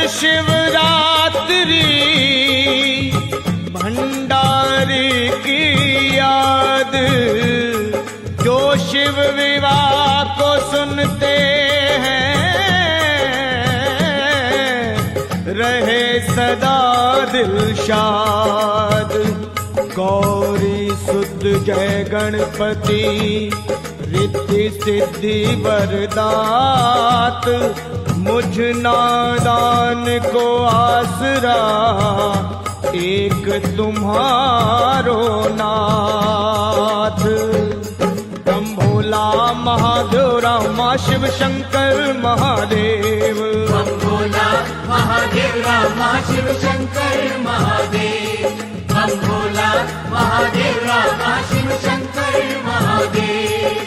शिवरात्रि भंडारी की याद, जो शिव विवाह को सुनते हैं रहे सदा दिलशाद। गौरी सुध जय गणपति रिद्धि सिद्धि वरदात, मुझ नादान को आसरा एक तुम्हारो नाथ। हम भोला महादेव रामा शिव शंकर महादेव, हम भोला महादेव रामा शिव शंकर महादेव, हम भोला महादेव रामा शिव शंकर महादेव।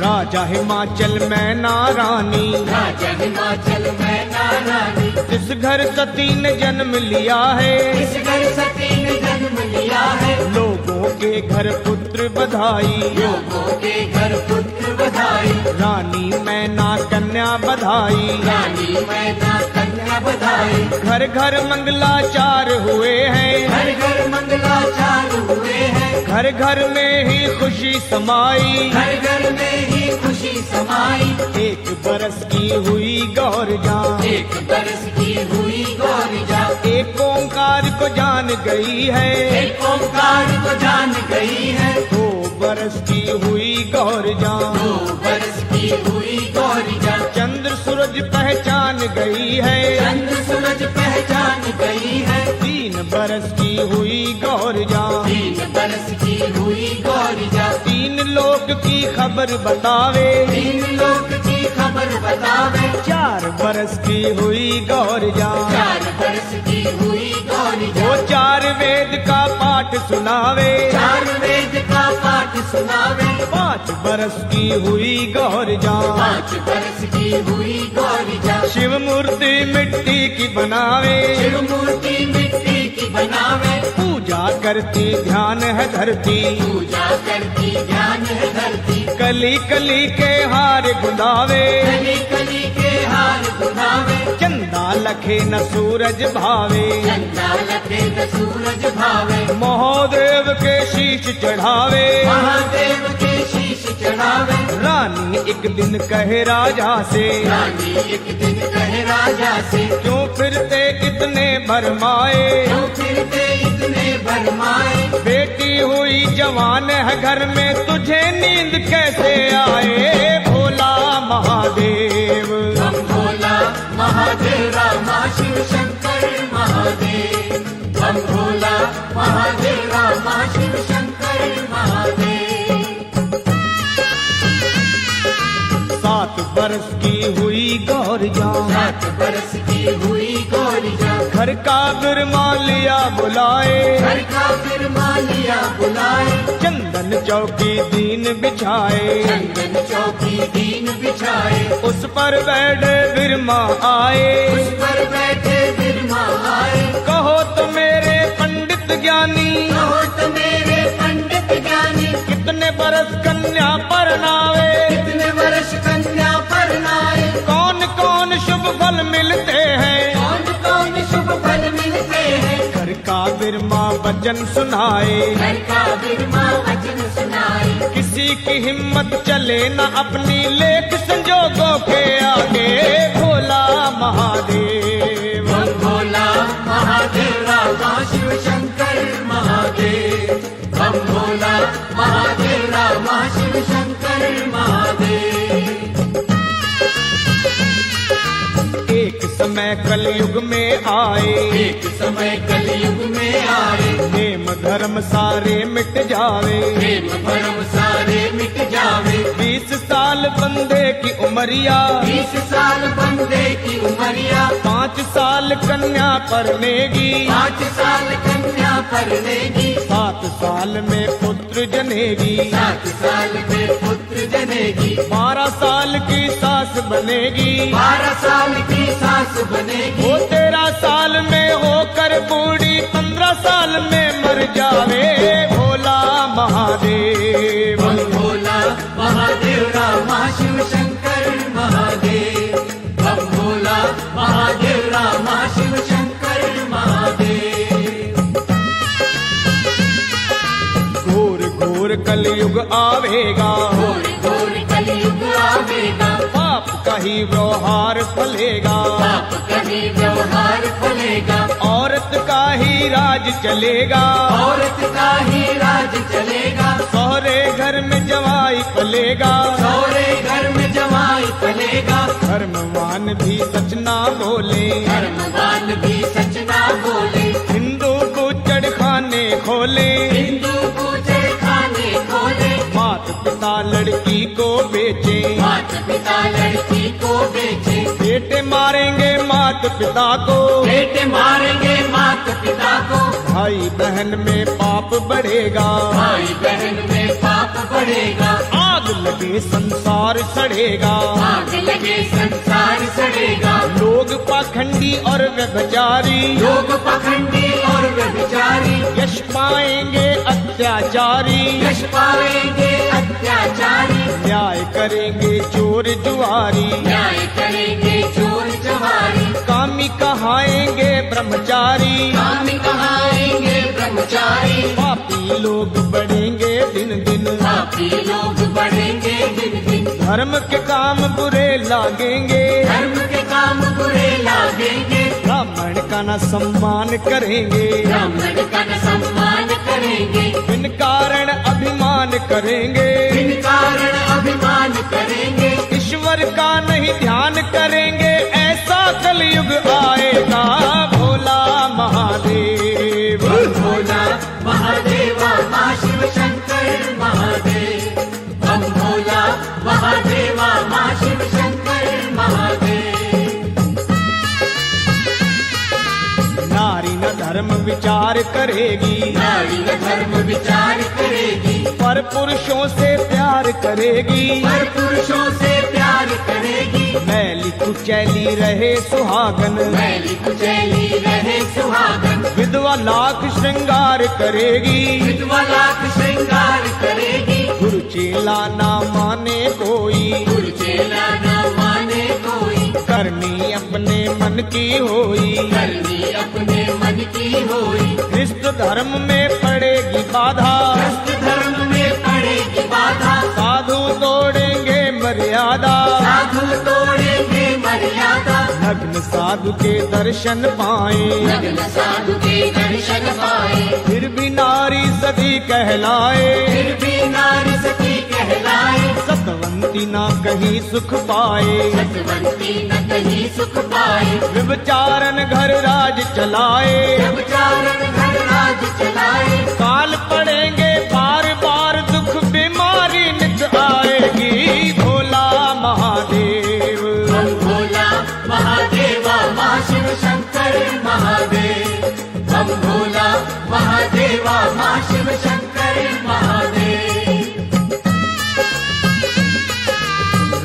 राजा हिमाचल में नारानी, राजा हिमाचल में नारानी, जिस घर सती ने जन्म लिया है, इस घर सती ने जन्म लिया है। लोगों के घर पुत्र बधाई, लोगों के घर पुत्र बधाई, रानी मैना कन्या बधाई, रानी मैना कन्या बधाई। घर घर मंगलाचार हुए हैं, घर घर मंगलाचार हुए हैं, घर घर में ही खुशी समाई, घर घर में ही खुशी समाई। एक बरस की हुई गौरजा, एक बरस की हुई गौरजा, एक ओंकार को जान गई है, एक ओंकार को जान गई है। 2 बरस की हुई गौरजा, 2 बरस की हुई गौरजा, चंद्र सूरज पहचान गई है, चंद्र सूरज पहचान गई है। 3 बरस की हुई गौरजा, 3 बरस की हुई गौरजा, 3 लोक की खबर बतावे, 3 लोक की खबर बतावे। 4 बरस की हुई गौरजा, 4 बरस की हुई गौरजा, वो 4 वेद का पाठ सुनावे, 4 वेद का पाठ सुनावे। 5 बरस की हुई गौरजा, 5 बरस की हुई गौरजा, शिव मूर्ति मिट्टी की बनावे, शिव मूर्ति मिट्टी की बनावे। पूजा करती ध्यान है धरती, पूजा करती ध्यान है धरती, कली कली के हार गुंदावे, कली कली के हार गुनावे। चंदा लखे न सूरज भावे, चंदा लखे न सूरज भावे। महादेव के शीश चढ़ावे, महादेव के शीश चढ़ावे। रानी एक दिन कहे राजा से, रानी एक दिन कहे राजा से, क्यों फिरते इतने भरमाए, क्यों फिरते इतने भरमाए। बेटी हुई जवान है घर में, तुझे नींद कैसे आए। भोला महादेव, हम भोला महादेव रामा शिव शंकर महादेव, हम भोला महादेव रामा शिव शंकर महादेव। 7 बरस की हुई गौरजा, 7 बरस की हुई गौरजा, घर का बिरमा लिया बुलाए, घर का फिर मालिया बुलाए। चंदन चौकी दीन बिछाए, चंदन चौकी दीन बिछाए, उस पर बैठे बिरमा आए, उस पर बैठे बिरमा आए। कहो तो मेरे पंडित ज्ञानी, कहो तो मेरे पंडित ज्ञानी, कितने बरस कन्या परनावे, कितने वर्ष कन्या परनाए। कौन कौन शुभ फल मिलते हैं, कौन कौन शुभ फल मिलते हैं। घर का बिरमा वचन सुनाए, घर का बिरमा वचन सुनाए। किसी की हिम्मत चले न अपनी, लेख संजोगों के आगे। भोला महादेव, हम भोला महादेव रामा शिव शंकर महादेव, हम भोला महादेव रामा शिव शंकर महादेव। एक समय कलयुग में आए, एक समय कलयुग में आए, प्रेम धर्म सारे मिट जावे, प्रेम भरम सारे मिट जावे। 20 साल बंदे की उमरिया, 20 साल बंदे की उमरिया, 5 साल कन्या परनेगी, 5 साल कन्या परनेगी, 7 साल में पुत्र जनेगी, 7 साल में पुत्र जनेगी, 12 साल की सास बनेगी, 12 साल की सास बनेगी, वो 13 साल में होकर बूढ़ी, 15 साल में मर जावे। भोला महादेव, हम भोला महादेव रामा शिव शंकर महादेव, आवेगा, घोर घोर कलयुग आवेगा, पाप का ही व्यवहार फलेगा, पाप कभी व्यवहार फलेगा, औरत का ही राज चलेगा, औरत का ही राज चलेगा, सौरे घर में जवाई पलेगा, सौरे घर में जवाई पलेगा, धर्मवान भी सच ना बोले, धर्मवान भी सच ना बोले, हिंदू बूचड़ खाने खोले, हिंदू बूचड़ खाने खोले, मात पिता लड़की को बेचे, माता पिता लड़की को बेचे, बेटे मारेंगे मात पिता को, बेटे मारेंगे माता पिता को, भाई बहन में पाप बढ़ेगा, भाई बहन में पाप बढ़ेगा, आग लगे संसार सड़ेगा, आग लगे संसार सड़ेगा, लोग पाखंडी और व्यभिचारी लोग पखंडी और व्यभिचारी, यश पाएंगे अत्याचारी, यश पाएंगे अत्याचारी, न्याय करेंगे चोर जुआरी, न्याय करेंगे चोर जवारी, कामी कहाएंगे ब्रह्मचारी, कामी कहाएंगे ब्रह्मचारी, पापी लोग बढ़ेंगे दिन दिन, पापी लोग बढ़ेंगे दिन दिन, धर्म के काम बुरे लागेंगे, धर्म के काम बुरे लागेंगे, ब्राह्मण का न सम्मान करेंगे, ब्राह्मण का न सम्मान करेंगे, बिन कारण अभिमान करेंगे, बिन कारण अभिमान करेंगे, ईश्वर का नहीं ध्यान करेंगे, ऐसा कलयुग आएगा, भोला महादेव। भोला महादेवा माँ शिव शंकर महादेव, बम भोला महादेवा माँ शिव शंकर महादेव, नारी न धर्म विचार करेगी, नारी न धर्म विचार करेगी, पर पुरुषों से प्यार करेगी, पर पुरुषों से प्यार करेगी, मैली कुचैली रहे सुहागन, मैली कुचैली रहे सुहागन, विधवा लाख श्रृंगार करेगी, विधवा लाख श्रृंगार करेगी, गुरु चेला ना माने कोई, गुरु चेला न माने कोई, करनी अपने मन की होई, करनी अपने मन की होई, ख्रिस्त धर्म में पड़ेगी बाधा, ख्रिस्त धर्म में पड़ेगी बाधा, साधु तोड़ेंगे मर्यादा, साधु तोड़ेंगे मर्यादा, नग्न साधु के दर्शन पाए, नग्न साधु के दर्शन पाए, फिर भी नारी सती कहलाए, फिर भी नारी सती कहलाए, सतवंती ना कहीं सुख पाए, सतवंती न कहीं सुख पाए, विचारन घर राज चलाए, व्यभिचारण घर राज चलाए, काल पड़ेंगे बार बार दुख बीमारी नित आएगी, भोला महादेव। बम भोला महादेवा माँ शिव शंकर महादेव, बम भोला महादेवा माँ शिव शंकर महादेव,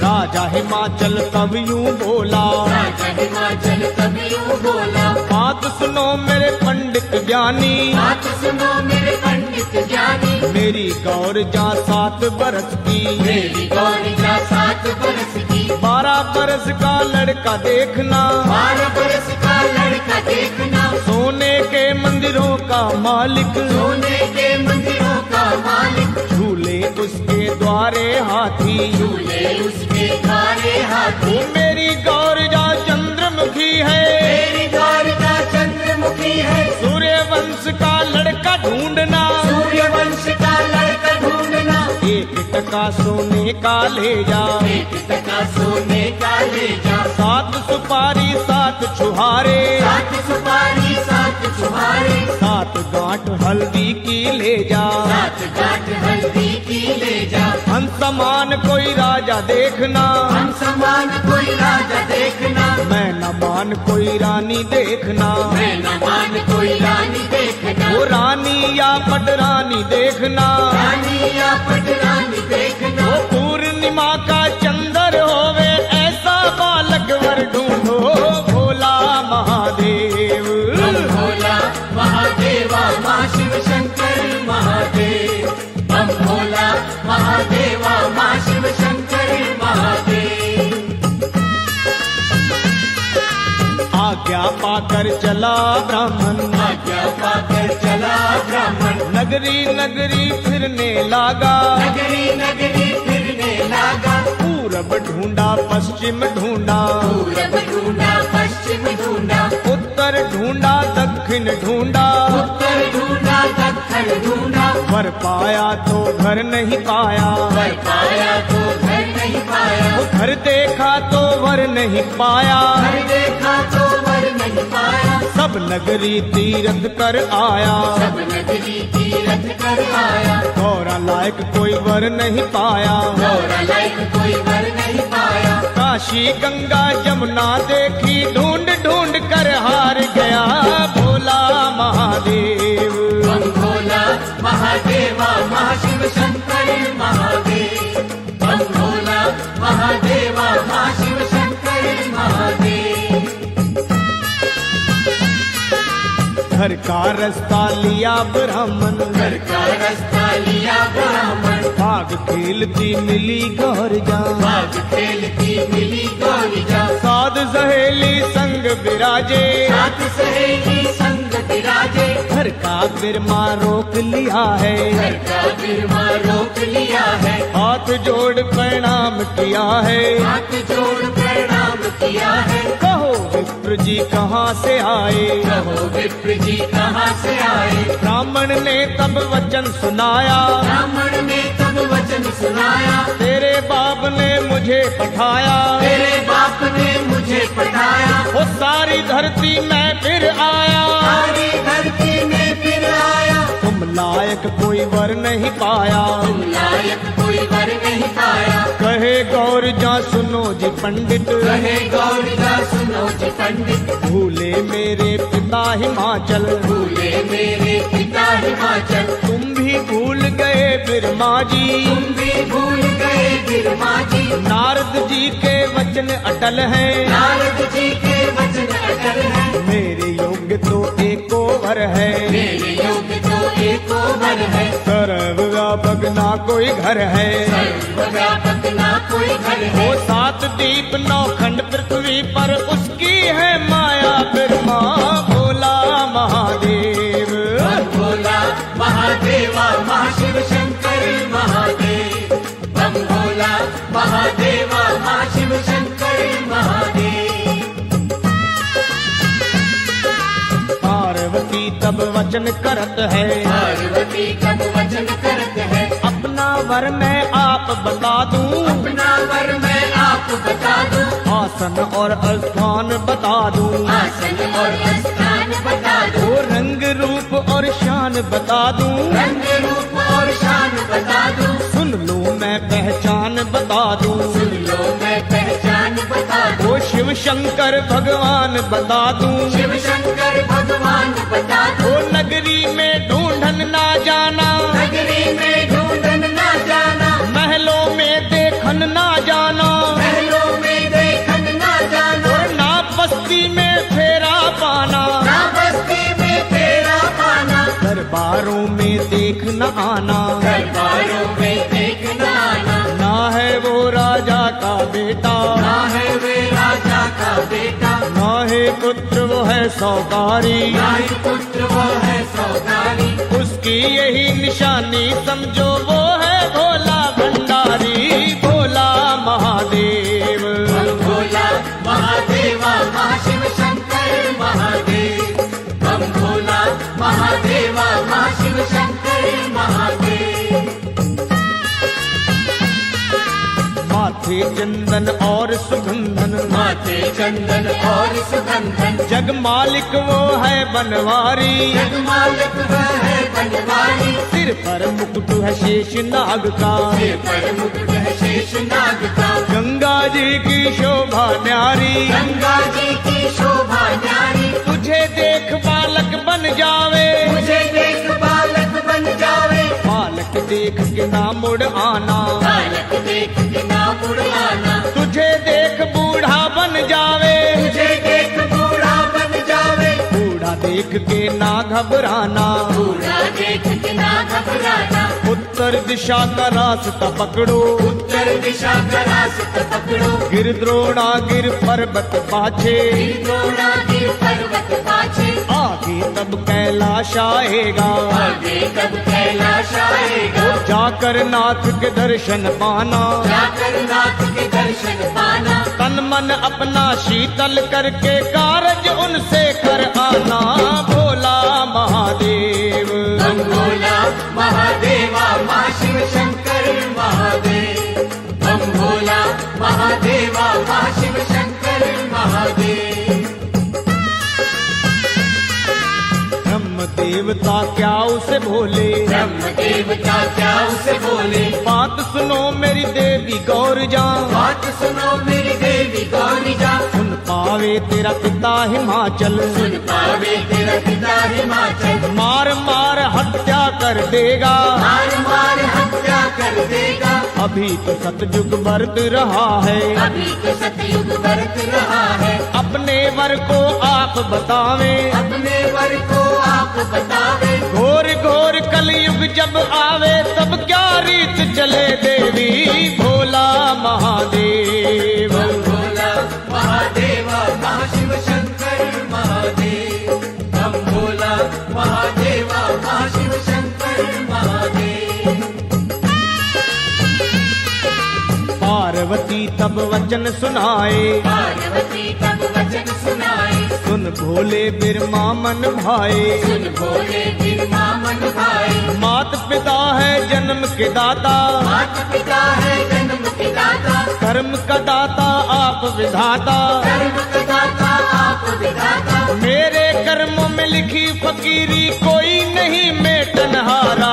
राजा हिमाचल तब यूं बोला, राजा हिमाचल तब यूं बोला, बात सुनो मेरे पंडित ज्ञानी, बात सुनो मेरे पंडित ज्ञानी, मेरी गौर जा 7 बरस की, मेरी गौरिया 7 बरस की, 12 बरस का लड़का देखना, 12 बरस का लड़का देखना, सोने के मंदिरों का मालिक, सोने के मंदिरों का मालिक, झूले उसके द्वारे हाथी, झूले उसके द्वारे हाथी, मेरी गौर जा चंद्रमुखी है, मेरी गौरिया चंद्रमुखी है, सूर्य वंश का लड़का ढूंढना, सूर्य वंश का लड़का ढूंढना, 1 टका सोने का ले जा, 1 टका सोने का ले जा, 7 सुपारी 7 छुहारे, 7 सुपारी 7 छुहारे, 7 गांठ हल्दी की ले जा, 7 गांठ हल्दी की ले जा, हम समान कोई राजा देखना, हम समान कोई राजा देखना, मैं न मान कोई रानी देखना, मैं न मान कोई रानी देखना, वो रानी या पट रानी देखना, रानी या पट रानी देखना, वो पूर्णिमा का चंद्र होवे ऐसा बालक वर ढूंढो, भोला महादेव। बम भोला महादेवा माँ शिव शंकर महादेव, बम भोला महादेवा माँ शिव शंकर महादेव, आज्ञा पाकर चला ब्राह्मण, आज्ञा पाकर चला ब्राह्मण, नगरी नगरी फिरने लगा, नगरी नगरी फिरने लगा, पूरब ढूंढा पश्चिम ढूंढा, पूरब ढूंढा पश्चिम ढूंढा, उत्तर ढूंढा दक्षिण ढूंढा, उत्तर ढूंढा दक्षिण ढूंढा, वर पाया तो घर नहीं पाया, वर पाया तो घर नहीं पाया, वो घर देखा तो वर नहीं पाया, घर देखा तो वर नहीं पाया, सब नगरी तीरथ कर आया, सब नगरी तीरथ कर आया, गौरा लायक कोई वर नहीं पाया, गौरा लायक कोई वर नहीं पाया, काशी गंगा जमुना देखी ढूंढ ढूंढ कर हार गया भोला महादेव। बम भोला महादेवा महाशिव शंकर महादेव, बम भोला महादेवा महाशिव शंकर महादेव, घर का रास्ता लिया ब्राह्मण, घर का रास्ता लिया ब्राह्मण, भाग खेलती मिली गौर जा, बाग खेलती मिली गौरीजा, साध सहेली संग विराजे, साथ सहेली संग विराजे, घर का बिरमा रोक लिया है, घर का बिरमा रोक लिया है, हाथ जोड़ प्रणाम किया है, हाथ जोड़ प्रणाम किया है, कहो विप्र जी कहाँ से आए, कहो विप्र जी कहाँ से आए, ब्राह्मण ने तब वचन सुनाया, ब्राह्मण ने तब वचन सुनाया, तेरे बाप ने मुझे पठाया, तेरे बाप ने मुझे पढ़ाया, वो सारी धरती में फिर आया, सारी धरती में फिर आया, तुम लायक कोई वर नहीं पाया, तुम लायक कोई वर नहीं पाया, कहे गौर जा सुनो जी पंडित, कहे गौरीजा सुनो जी पंडित, भूले मेरे पिता हिमाचल, भूले मेरे पिता हिमाचल, तुम भी भूल गए बिरमा जी, तुम भी भूल गए बिरमा जी, नारद जी के वचन अटल हैं, नारद जी के वचन अटल है, मेरे योग्य तो एको वर है, मेरे योग्य तो एको वर है, सर्व व्यापक ना कोई घर है, सर्वव्यापक ना कोई घर है, वो सात दीप नौ खंड पृथ्वी पर उसकी है माया बिरमा भोला महादेव। बम भोला महादेवा महाशिव शंकर महादेव, बम भोला महादेवा महाशिव शंकर महादेव, पार्वती तब वचन करत है, पार्वती कब वचन करत है, अपना वर मैं आप बता दूं, अपना वर मैं आप बता दूं, आसन और स्थान बता दूं, आसन और स्थान बता दूं, वो रंग रूप और शान बता दूं, रंग रूप और शान बता दूं, सुन लो मैं पहचान बता दूं, सुन लो मैं पहचान बता दूं, वो शिव शंकर भगवान बता दूं, शिव शंकर भगवान बता दूं, वो नगरी में ढूंढन ना जाना, नगरी में ढूंढन ना जाना, महलों में देखन ना जाना, महलों में देखन ना जाना, और ना बस्ती में फेरा पाना, ना बस्ती में फेरा पाना, दरबारों में देख न आना, दरबारों में देख ना आना, ना है वो राजा का बेटा, ना है वे राजा का बेटा, ना है पुत्र वो है सौकारी, ना ही पुत्र वो है सौदारी, उसकी यही निशानी समझो वो है भोला भंडारी भोला महादेव। बम भोला महादेवा महाशिव शंकर महादेव, बम भोला महादेवा महाशिव शंकर महादेव, माथे चंदन और सुगंधन, माथे चंदन और सुगंधन, जग मालिक वो है बनवारी, जग मालिक है बनवारी, सिर पर मुकुट है शेष नाग का, सिर पर मुकुट है शेष नाग का, गंगा जी की शोभा न्यारी, गंगा जी की शोभा न्यारी, तुझे देख बालक बन जावे, मुझे देख बालक बन जावे, बालक देख के ना मुड़ आना, बालक देख के ना मुड़ आना, तुझे देख बूढ़ा बन जावे, मुझे देख बूढ़ा बन जावे, बूढ़ा देख के ना घबराना, बूढ़ा देख के ना घबराना, उत्तर दिशा का रास्ता पकड़ो, उत्तर दिशा का रास्ता पकड़ो, गिर द्रोणा गिर पर्वत पाछे, गिर द्रोणा गिर कैलाश आएगा। आगे कब कैलाश आएगा, जाकर नाथ के दर्शन पाना, जाकर नाथ के दर्शन पाना। तन मन अपना शीतल करके कारज उनसे कर आना। भोला महादेव बम भोला महादेवा महाशिव शंकर महादेव। बम भोला महादेवा महाशिव शंकर महादेव। ब्रह्म देवता क्या उसे भोले, ब्रह्म देवता क्या उसे बोले। बात सुनो मेरी देवी गौर जान, बात सुनो मेरी देवी गौरी जा। सुन पावे तेरा पिता हिमाचल, सुन पावे तेरा पिता हिमाचल। मार मार हत्या कर देगा, मार मार हत्या कर देगा। अभी तो सतयुग बरत रहा है। अभी तो सतयुग बरत रहा है। अपने वर को आप बतावे, अपने वर को आप बतावे। घोर घोर कलयुग जब आवे तब क्या रीत चले देवी। भोला महादेव बम भोला महादेवा महाशिव शंकर महादेव। बम भोला महादेवा महाशिव शंकर महादेव। पार्वती तब वचन सुनाए, पार्वती तब वचन सुनाए। सुन भोले बिरमा मन भाए। सुन भोले बिरमा मन भाई। मात पिता है जन्म के दाता, माता पिता है जन्म के दाता। कर्म का दाता आप विधाता। कर्म का दाता आप विधाता। मेरे कर्मों में लिखी फकीरी कोई नहीं मेटनहारा।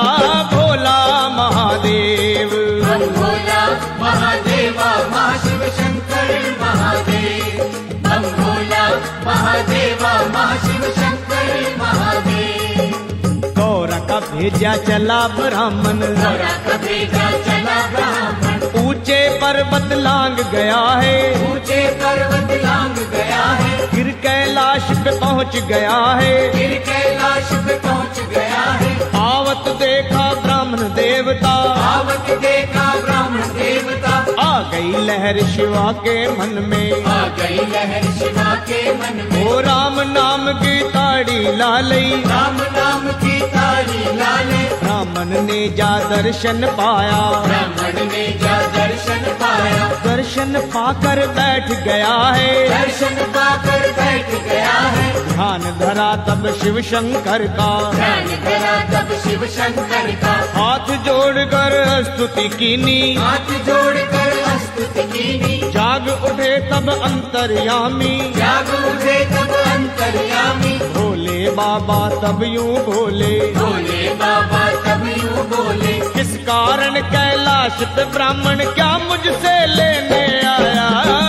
भोला महादेव बम भोला महादेवा महाशिव शंकर महादेव। बम भोला महादेवा महाशिव शंकर महादेव। गौरा का भेजा चला ब्राह्मण, गौरा का भेजा चला ब्राह्मण। ऊंचे पर्वत लांग गया है। ऊंचे पर्वत लांग गया है। गिर कैलाश पे पहुंच गया है। फिर कैलाश पे पहुंच गया है। आवत देखा ब्राह्मण देवता, आवत देखा ब्राह्मण देवता। आ गई लहर शिवा के मन में। आ गई लहर शिवा के मन में। ओ राम नाम की ताड़ी लालई, राम नाम की तारी लाले। ब्राह्मण ने जा दर्शन पाया। ब्राह्मण ने जा दर्शन पाया। दर्शन पाकर बैठ गया है। दर्शन पाकर बैठ गया है। ध्यान धरा तब शिव शंकर का, ध्यान धरा तब शिव शंकर का। हाथ जोड़कर स्तुति कीनी। हाथ जोड़कर स्तुति कीनी। जाग उठे तब अंतर्यामी। जाग उठे तब अंतर्यामी। भोले बाबा तब यूं बोले, बोले बाबा तब यूं बोले। किस कारण कैलाश पे ब्राह्मण क्या मुझसे लेने आया।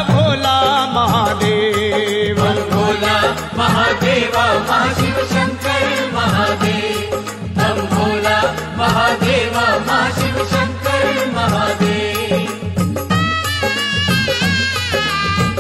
भोला महादेव बम भोला महादेवा महाशिव शंकर महादेव। बम भोला महादेवा महाशिव शंकर महादेव।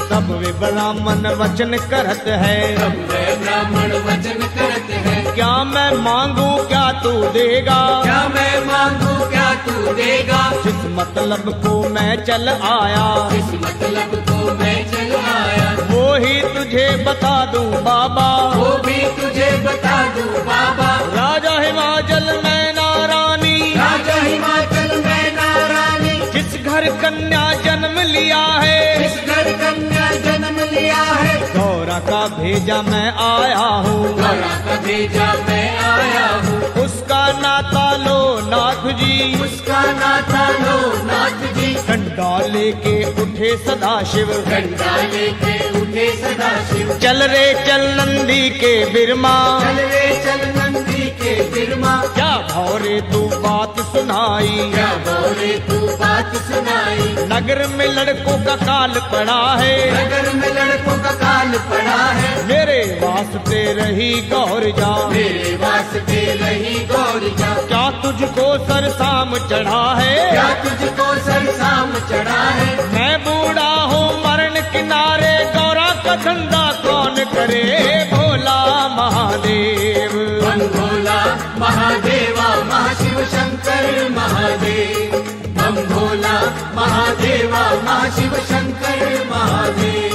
तब वे ब्राह्मण वचन करत है। तब वे ब्राह्मण वचन करते हैं। क्या मैं मांगू क्या तू देगा। क्या मैं मांगू क्या तू देगा। जिस मतलब को मैं चल आया, इस मतलब को मैं चल आया। वो ही तुझे बता दूं बाबा। वो भी तुझे बता दूं बाबा। राजा हिमाचल मैं नारानी, राजा हिमाचल में नारानी। जिस घर कन्या जन्म लिया है। इस घर कन्या जन्म लिया है। गौरा का भेजा मैं आया हूँ। गौरा का भेजा मैं आया हूँ। उसका नाता लो नाथ जी। उसका नाथा लो नाथ जी। डंडा लेके उठे सदाशिव। डंडा लेके उठे सदाशिव। चल रे चल नंदी के बिरमा। चल रे चल नंदी के बिरमा। क्या भौरे तू बात सुनाई। क्या बोले तू बात सुनाई। नगर में लड़कों का काल पड़ा है। नगर में लड़कों का काल पड़ा है। मेरे वास्ते रही गौर जा। मेरे वास्ते रही गौरी जा। क्या तुझको सरसाम चढ़ा है। क्या तुझको सरसाम चढ़ा है। मैं बूढ़ा हूँ मरण किनारे। गौरा का धंधा कौन करे। भोला महादेव बम भोला महादेवा महाशिव शंकर महादेव। बम भोला महादेवा महाशिव शंकर महादेव।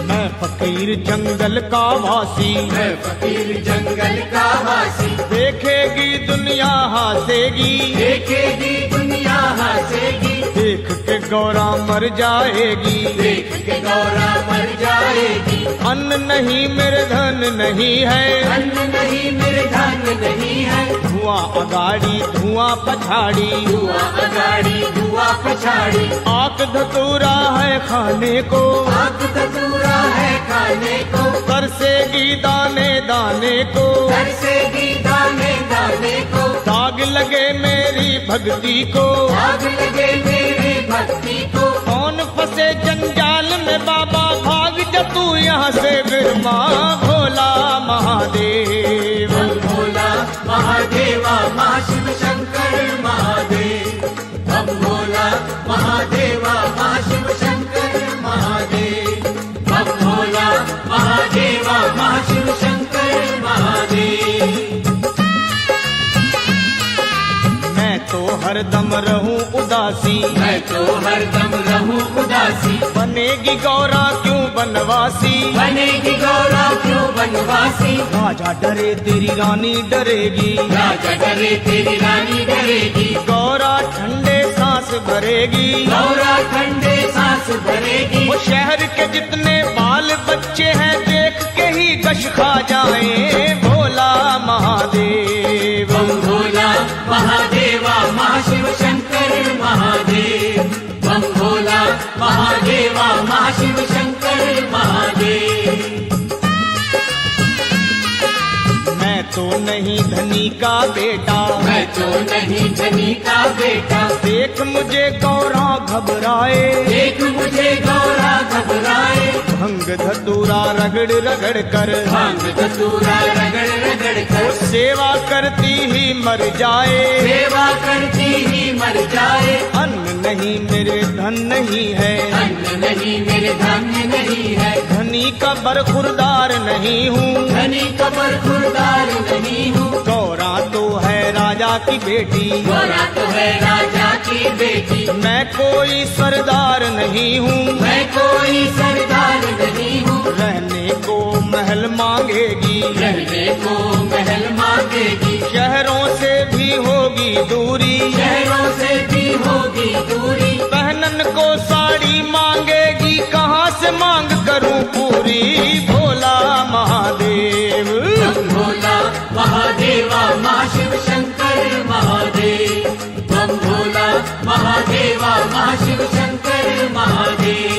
मैं फकीर जंगल का वासी, मैं फकीर जंगल का वासी। देखेगी दुनिया हंसेगी, देखेगी दुनिया हंसेगी, देख के गौरा मर जाएगी। देख के गौरा मर जाएगी। अन्न नहीं मेरे धन नहीं है, अन्न नहीं मेरे धन नहीं है, धुआं अगाड़ी धुआं पछाड़ी, धुआं अगाड़ी धुआं पछाड़ी। आक धतूरा है खाने को, आग धतूरा है खाने को, तरसेगी दाने दाने को। तरसेगी दाने दाने को, दाग लगे मेरी भक्ति को, आग लगे मेरी भक्ति को। कौन फंसे जंजाल में बाबा, भाग जा तू यहाँ से बिरमा। भोला महादेव, बम भोला महादेवा महाशिव शंकर महादेव। बम भोला महादेवा महाशिव शंकर महादेव। बम भोला महादेवा महाशिव शंकर महादेव। मैं तो हरदम रहूं उदासी, मैं तो हरदम रहूं उदासी, बनेगी गौरा क्यों बनवासी। बनेगी गौरा क्यों बनवासी। राजा डरे तेरी रानी डरेगी, राजा डरे तेरी रानी डरेगी। गौरा ठंडे सांस भरेगी, गौरा ठंडे सांस भरेगी। वो शहर के जितने बाल बच्चे हैं देख के ही गश खा जाए। भोला महादेव, बम भोला महादेवा महाशिव शंकर महादेव। बम भोला महादेवा महाशिव शंकर महादेव। मैं तो नहीं धनी का बेटा, मैं तो नहीं धनी का बेटा, देख मुझे गौरा घबराए। देख मुझे गौरा घबराए। भंग धतूरा रगड़ रगड़ कर, भांग धतूरा रगड़ रगड़ कर, सेवा करती ही मर जाए। सेवा करती ही मर जाए। अन्न नहीं मेरे धन नहीं है, अन्न नहीं मेरे धन्य नहीं है, धनी का बरखुरदार नहीं हूँ। धनी कबर खुरदार नहीं हूँ। गौरा तो है राजा की बेटी, गौरा तो है राजा की बेटी। मैं कोई सरदार नहीं हूँ। मैं कोई सरदार नहीं हूँ। रहने को महल मांगेगी, रहने को महल मांगेगी। शहरों से भी होगी दूरी, शहरों से भी होगी दूरी। पहनन को साड़ी मांगेगी, कहाँ से मांग करूं पूरी। भोला महादेव, बम भोला महादेवा महाशिव शंकर महादेव। बम भोला महादेवा महाशिव शंकर महादेव।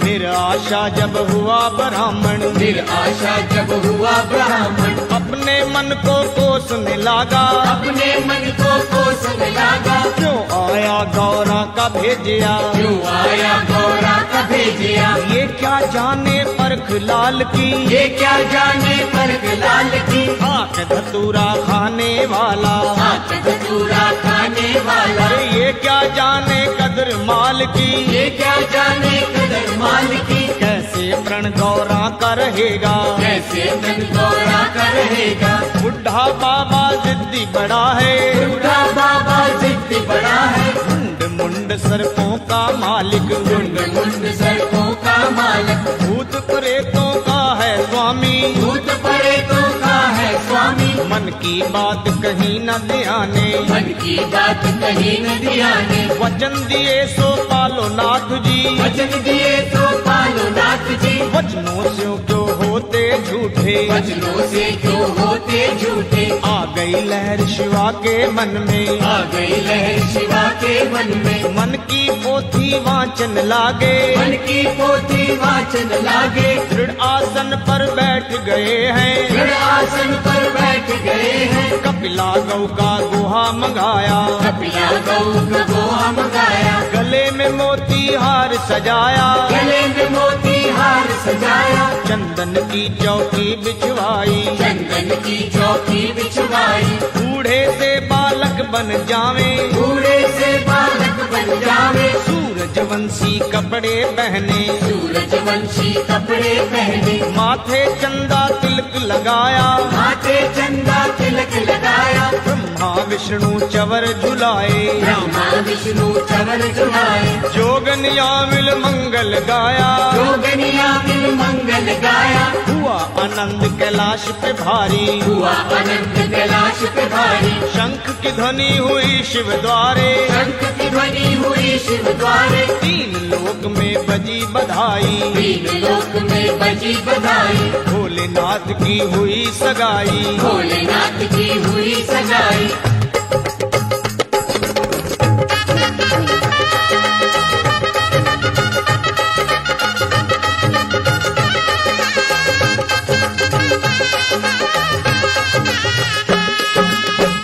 निराशा जब हुआ ब्राह्मण, निराशा जब हुआ ब्राह्मण, अपने मन को कोसने लगा। अपने मन को कोसने लगा। क्यों आया गौरा का भेजिया, क्यों आया गौरा का भेजिया। ये क्या जाने परख लाल की, ये क्या जाने परख लाल की। आंख धतूरा खाने वाला, आंख धतूरा खाने वाला। अरे ये क्या जाने कदर माल की। ये क्या जाने कदर माल की। कैसे प्रण गौरा का रहेगा, कैसे मन गौरा का रहेगा। बुढ़ा बाबा जिद्दी बड़ा है, बूढ़ा बाबा जिद्दी बड़ा है। मुंड मुंड सर्पों का मालिक, मुंड मुंड सड़कों का मालिक। भूत प्रेतों का है स्वामी, भूत प्रेतों का है स्वामी। मन की बात कहीं न ध्याने, मन की बात कहीं न ध्याने। वचन दिए सो पालो नाथ जी, वचन दिए तो पालो नाथ जी। वचनों से क्यों होते झूठे, वचनों से क्यों होते झूठे। आ गई लहर शिवा के मन में, आ गई लहर शिवा के मन में। मन की पोथी वाचन लागे, मन की पोथी वाचन लागे। दृढ़ आसन पर बैठ गए हैं, दृढ़ आसन पर बैठ गए हैं। कपिला गौ का गुहा मंगाया, कपिला गौ का गोहा मंगाया। गले में मोती हार सजाया, गले में मोती हार सजाया। चंदन की चौकी बिछवाई, चंदन की चौकी बिछवाई। बूढ़े से बालक बन जावे, बूढ़े से बालक बन जावे। सूरजवंशी कपड़े पहने, सूरजवंशी कपड़े पहने। माथे चंदा तिलक तिलक लगाया, माथे चंदा तिलक लगाया, ब्रह्मा विष्णु चवर झुलाए, ब्रह्मा विष्णु चवर झुलाए, जोगनिया मिल मंगल गाया, जोगनिया मिल मंगल गाया, हुआ आनंद कैलाश पे भारी, हुआ अनंत कैलाश पे भारी, शंख की ध्वनि हुई शिव द्वारे, शंख की ध्वनि हुई शिव द्वारे, तीन लोक में बजी बधाई, तीन लोक में बजी बधाई, भोलेनाथ की हुई सगाई, भोलेनाथ की हुई सगाई।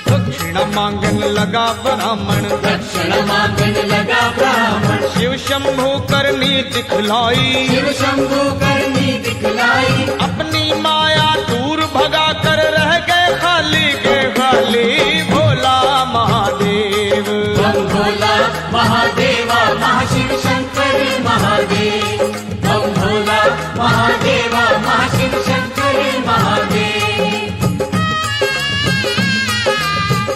दक्षिणा मांगन लगा ब्राह्मण, दक्षिण मांगन लगा ब्राह्मण, शिव शंभु करनी दिखलाई, शिव शंभु करनी दिखलाई, अपनी माया दूर भगा कर रह गए खाली के खाली, भोला महादेव। बम भोला महादेवा महाशिव शंकर महादेव, बम भोला महादेवा महाशिव शंकर महादेव।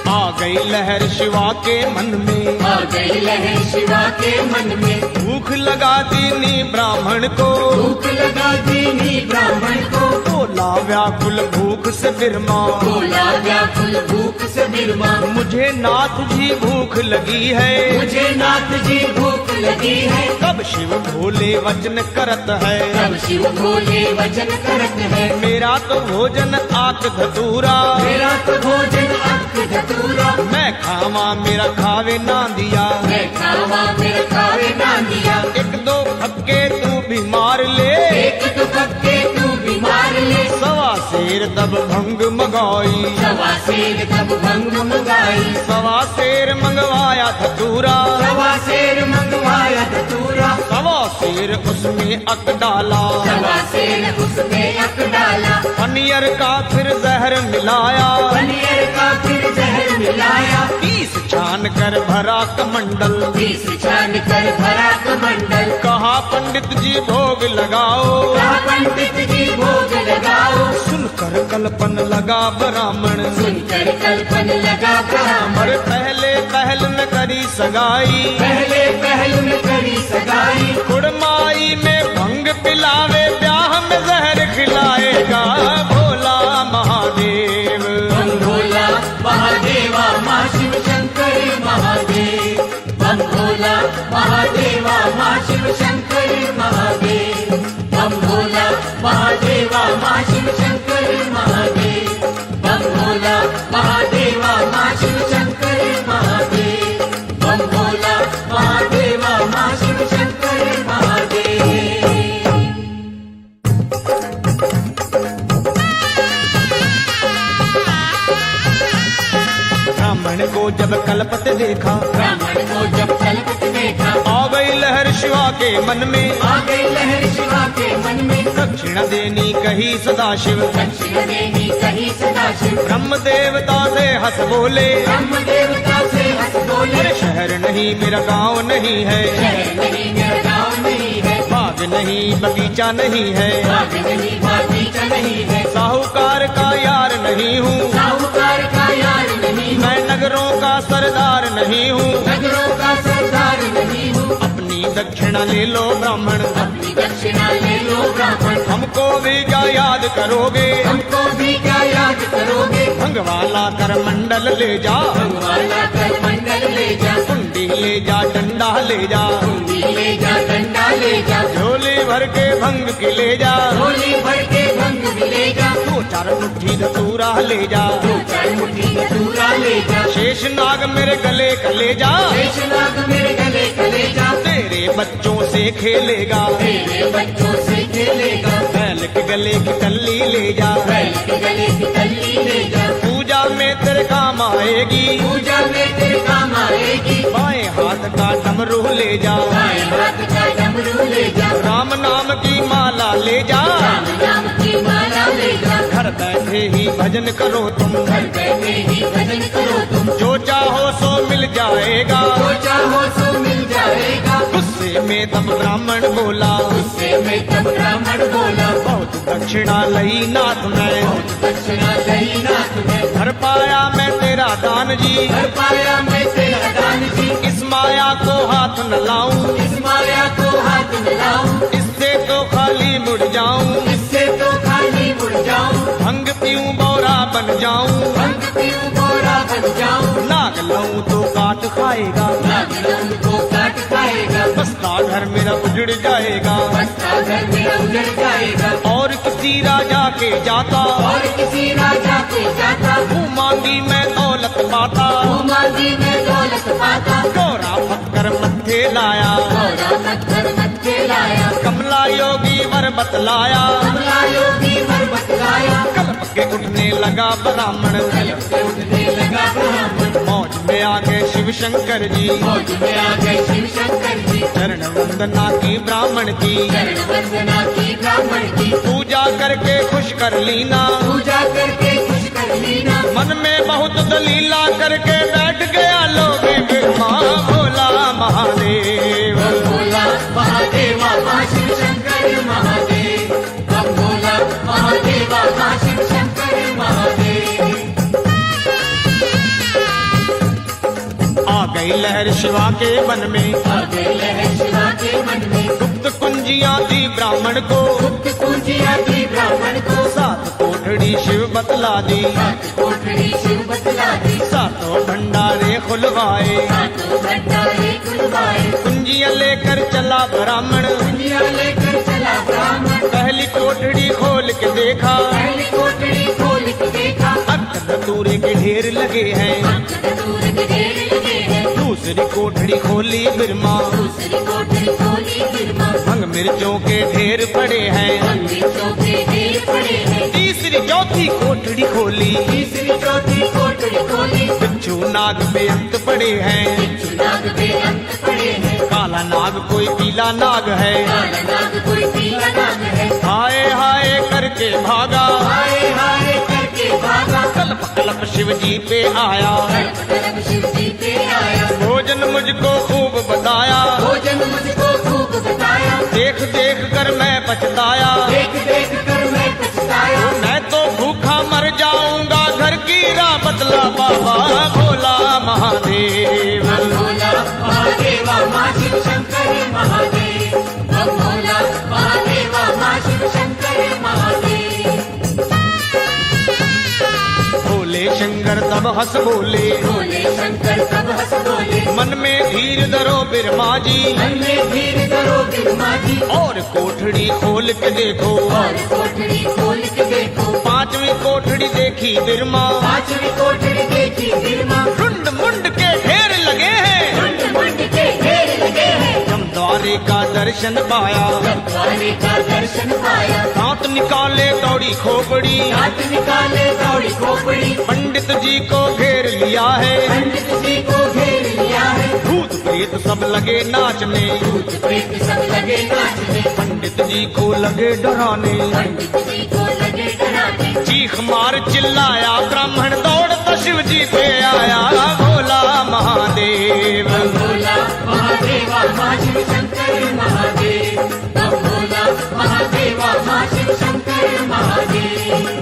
आ गई लहर शिवा के मन में, आ गई लहर शिवा के मन में, भूख लगा दीनी ब्राह्मण को, भूख लगा दीनी ब्राह्मण को, भोला व्याकुल भूख से बिरमा, भोला व्याकुल भूख से बिरमा, मुझे नाथ जी भूख लगी है, मुझे नाथ जी भूख लगी है, कब शिव भोले वचन करत है, तब शिव भोले वचन करत है, मेरा तो भोजन आक धतूरा, मेरा तो भोजन अक धतूरा, मैं खावा मेरा खावे ना दिया, मैं खावा मेरे खावे ना दिया, एक दो फक्के तू भी मार ले, एक तो पक्के तू बीमार ले, सवा शेर तब भंग मगाई, सवा शेर तब भंग मंगाई, सवा शेर मंगवाया धतूरा, सवा शेर मंगवाया धतूरा, सवा शेर उसमें अक डाला, सवा शेर उसमें अक डाला, पनियर का फिर जहर मिलाया, पनीर का फिर जहर मिलाया, 30 छान कर भरा कमंडल, 20 छान कर भरा कमंडल, कहा पंडित जी भोग लगाओ, कहा पंडित जी भोग लगाओ, सुनकर कल्पन लगा ब्राह्मण, सुनकर कल्पन लगा ब्राह्मण, और पहले पहल में करी सगाई, पहले पहल में करी सगाई, कुड़माई में भंग पिलावे, ब्याह में जहर खिलाएगा भोला महादेव। बम भोला महादेवा महाशिव शंकर महादेव, बम भोला महादेवा महाशिव शंकर महादेव, बम भोला महादेवा महाशिव शंकर महादेव, बम भोला महादेवा महाशिव शंकर महादेव, बम भोला महादेवा महाशिव शंकर महादेव। ब्राह्मण को जब कलपत देखा, ब्राह्मण को जब कलपत देखा, आ गई लहर शिवा के मन में, आ गई लहर शिवा के मन में, दक्षिण देनी कही सदाशिव, दक्षिण देवी कही सदाशिव, ब्रह्म देवता से हंस बोले, ब्रह्म देवता से हंस बोले, अरे शहर नहीं मेरा गांव नहीं है, शहर नहीं मेरा गाँव नहीं है, बाग नहीं बगीचा नहीं है, बाग नहीं बागीचा नहीं है, साहूकार का यार नहीं हूँ, साहूकार का यार नहीं हूँ, मैं नगरों का सरदार नहीं हूँ, नगरों का सरदार नहीं हूँ, अपनी दक्षिणा ले लो ब्राह्मण, अपनी दक्षिणा ले लो ब्राह्मण, हमको भी क्या याद करोगे, हमको भी क्या याद करोगे, भंगवाला कर मंडल ले जा, भगवाला कर मंडल ले जा, कुंडी ले जा डंडा ले जा, कुंडी ले जा डंडा ले जा, झोली भर के भंग की ले जा, झोली भर के भंग भी ले जा, 2-4 मुट्ठी धतूरा ले जा, 2-4 मुट्ठी धतूरा ले जा, शेष नाग मेरे गले का ले जा, शेषनाग मेरे गले का ले जा, तेरे बच्चों से खेलेगा, तेरे बच्चों से खेलेगा, बैल के गले की टल्ली ले जा, बैल के गले की टल्ली ले जा, पूजा में तेरे काम आएगी, पूजा में तेरे काम आएगी, बाएं हाथ का डमरू ले जा, बाएं हाथ का डमरू ले जा, राम नाम की माला ले जा, राम नाम की माला ले जा, घर बैठे ही भजन करो तुम, घर बैठे ही भजन करो तुम, जो चाहो सो मिल जाएगा, जो चाहो सो मिल जाएगा, गुस्से गुस्से में तब ब्राह्मण बोला, गुस्से में तब ब्राह्मण बोला, बहुत दक्षिणा लई नाथ मैं, बहुत दक्षिणा लई नाथ मैं, भर पाया मैं तेरा दान जी, कर पाया मैं तेरा दान जी, इस माया को हाथ न लाऊं, इस माया को हाथ मिलाऊं, इससे तो खाली मुड़ जाऊं, इससे तो खाली मुड़ जाऊं, भंग पीऊं बौरा बन जाऊं, भंग पीऊं बोरा बन जाऊं, नाग लाऊं तो काट खाएगा, नागरंग को काट खाएगा, बसता घर मेरा उजड़ जाएगा, बसता घर मेरा उजड़ जाएगा, और किसी राजा के जाता, और किसी राजा के जाता, मुँह मांगी मैं दौलत पाता, मांगी में दौलत पाता, गौरा पत्थर मत्थे लाया, गौरा पत्थर मत्थे लाया, कमला योगी वर बतलाया, कमला योगी वर बतलाया, कल्प के उठने लगा ब्राह्मण, कलप से उठने लगा ब्राह्मण, मौज में आ गए शिव शंकर जी, मौज में आ गए शिव शंकर जी, चरण वंदना की ब्राह्मण की, चरण वंदना की ब्राह्मण की, पूजा करके खुश कर लीना, पूजा करके खुश कर लीना, मन में बहुत दलीला करके बैठ गया लोग बिरमा, भोला महादेव, भोला महादेवा माँ शिव शंकर महादेव, भोला महादेवा माँ शिव शंकर महादेव, आ गई लहर शिवा के वन में, आ गई लहर शिवा के मन में, गुप्त कुंजियां दी ब्राह्मण को, गुप्त पूजिया दी ब्राह्मण को, सात कोठड़ी शिव बतला दी, सात कोठड़ी शिव बतला दी, सातों भंडारे खुलवाए, सातों भंडारे खुलवाए, कुंजियां लेकर चला ब्राह्मण, दुनिया लेकर चला ब्राह्मण, पहली कोठड़ी खोल के देखा, पहली कोठड़ी खोल के देखा, धतूरे के ढेर लगे हैं, दूर के ढेर लगे हैं, दूसरी कोठड़ी खोली बिरमा, दूसरी कोठड़ी खोली बिरमा, भंग मिर्चों के ढेर पड़े हैं, अंग्रेजों के ढेर पड़े हैं, तीसरी चौथी कोठड़ी खोली, तीसरी चौथी कोठड़ी खोली, बिच्छू नाग बेअंत पड़े हैं, नाग बेअंत पड़े हैं, काला नाग कोई पीला नाग है, काला नाग कोई पीला नाग है, हाय हाय करके भागा, हाय हाय करके भागा, कल्प कल्प शिव जी पे आया, कल्प कल्प शिव जी पे आया, भोजन मुझको खूब बताया, भोजन मुझको खूब बताया, देख देख कर मैं पछताया, देख देख कर मैं पछताया, मैं तो भूखा मर जाऊंगा, घर की राह बतला बाबा, भोला महादेव, भोला महादेवा माँ शिव शंकर महादेव, भोला महादेवा माँ शिव शंकर महादेव, भोले शंकर तब हंस बोले, भोले शंकर तब हंस बोले, मन में धीर धरो बिरमा जी, मन में धीर करो बिरमा जी, और कोठड़ी खोल के देखो, और कोठड़ी खोल के देखो, पांचवी कोठड़ी देखी बिरमा, पांचवी कोठड़ी देखी बिरमा, रुंड मुंड के ढेर लगे हैं, मुंड मुंड के ढेर लगे हैं, हम द्वारे का दर्शन पाया, जब द्वारे का दर्शन पाया, दांत निकाले दौड़ी खोपड़ी, हाथ निकाले दौड़ी खोपड़ी, पंडित जी को घेर लिया है, पंडित जी को घेर लिया है, भूत प्रेत सब लगे नाचने, भूत प्रेत सब लगे नाचने, पंडित जी को लगे डराने, पंडित जी को लगे डराने, चीख मार चिल्लाया ब्राह्मण, दौड़ता शिव जी पे आया, भोला महादेव, भोला महादेवा माँ शिव शंकर महादेव, भोला महादेवा माँ शिव शंकर महादेव,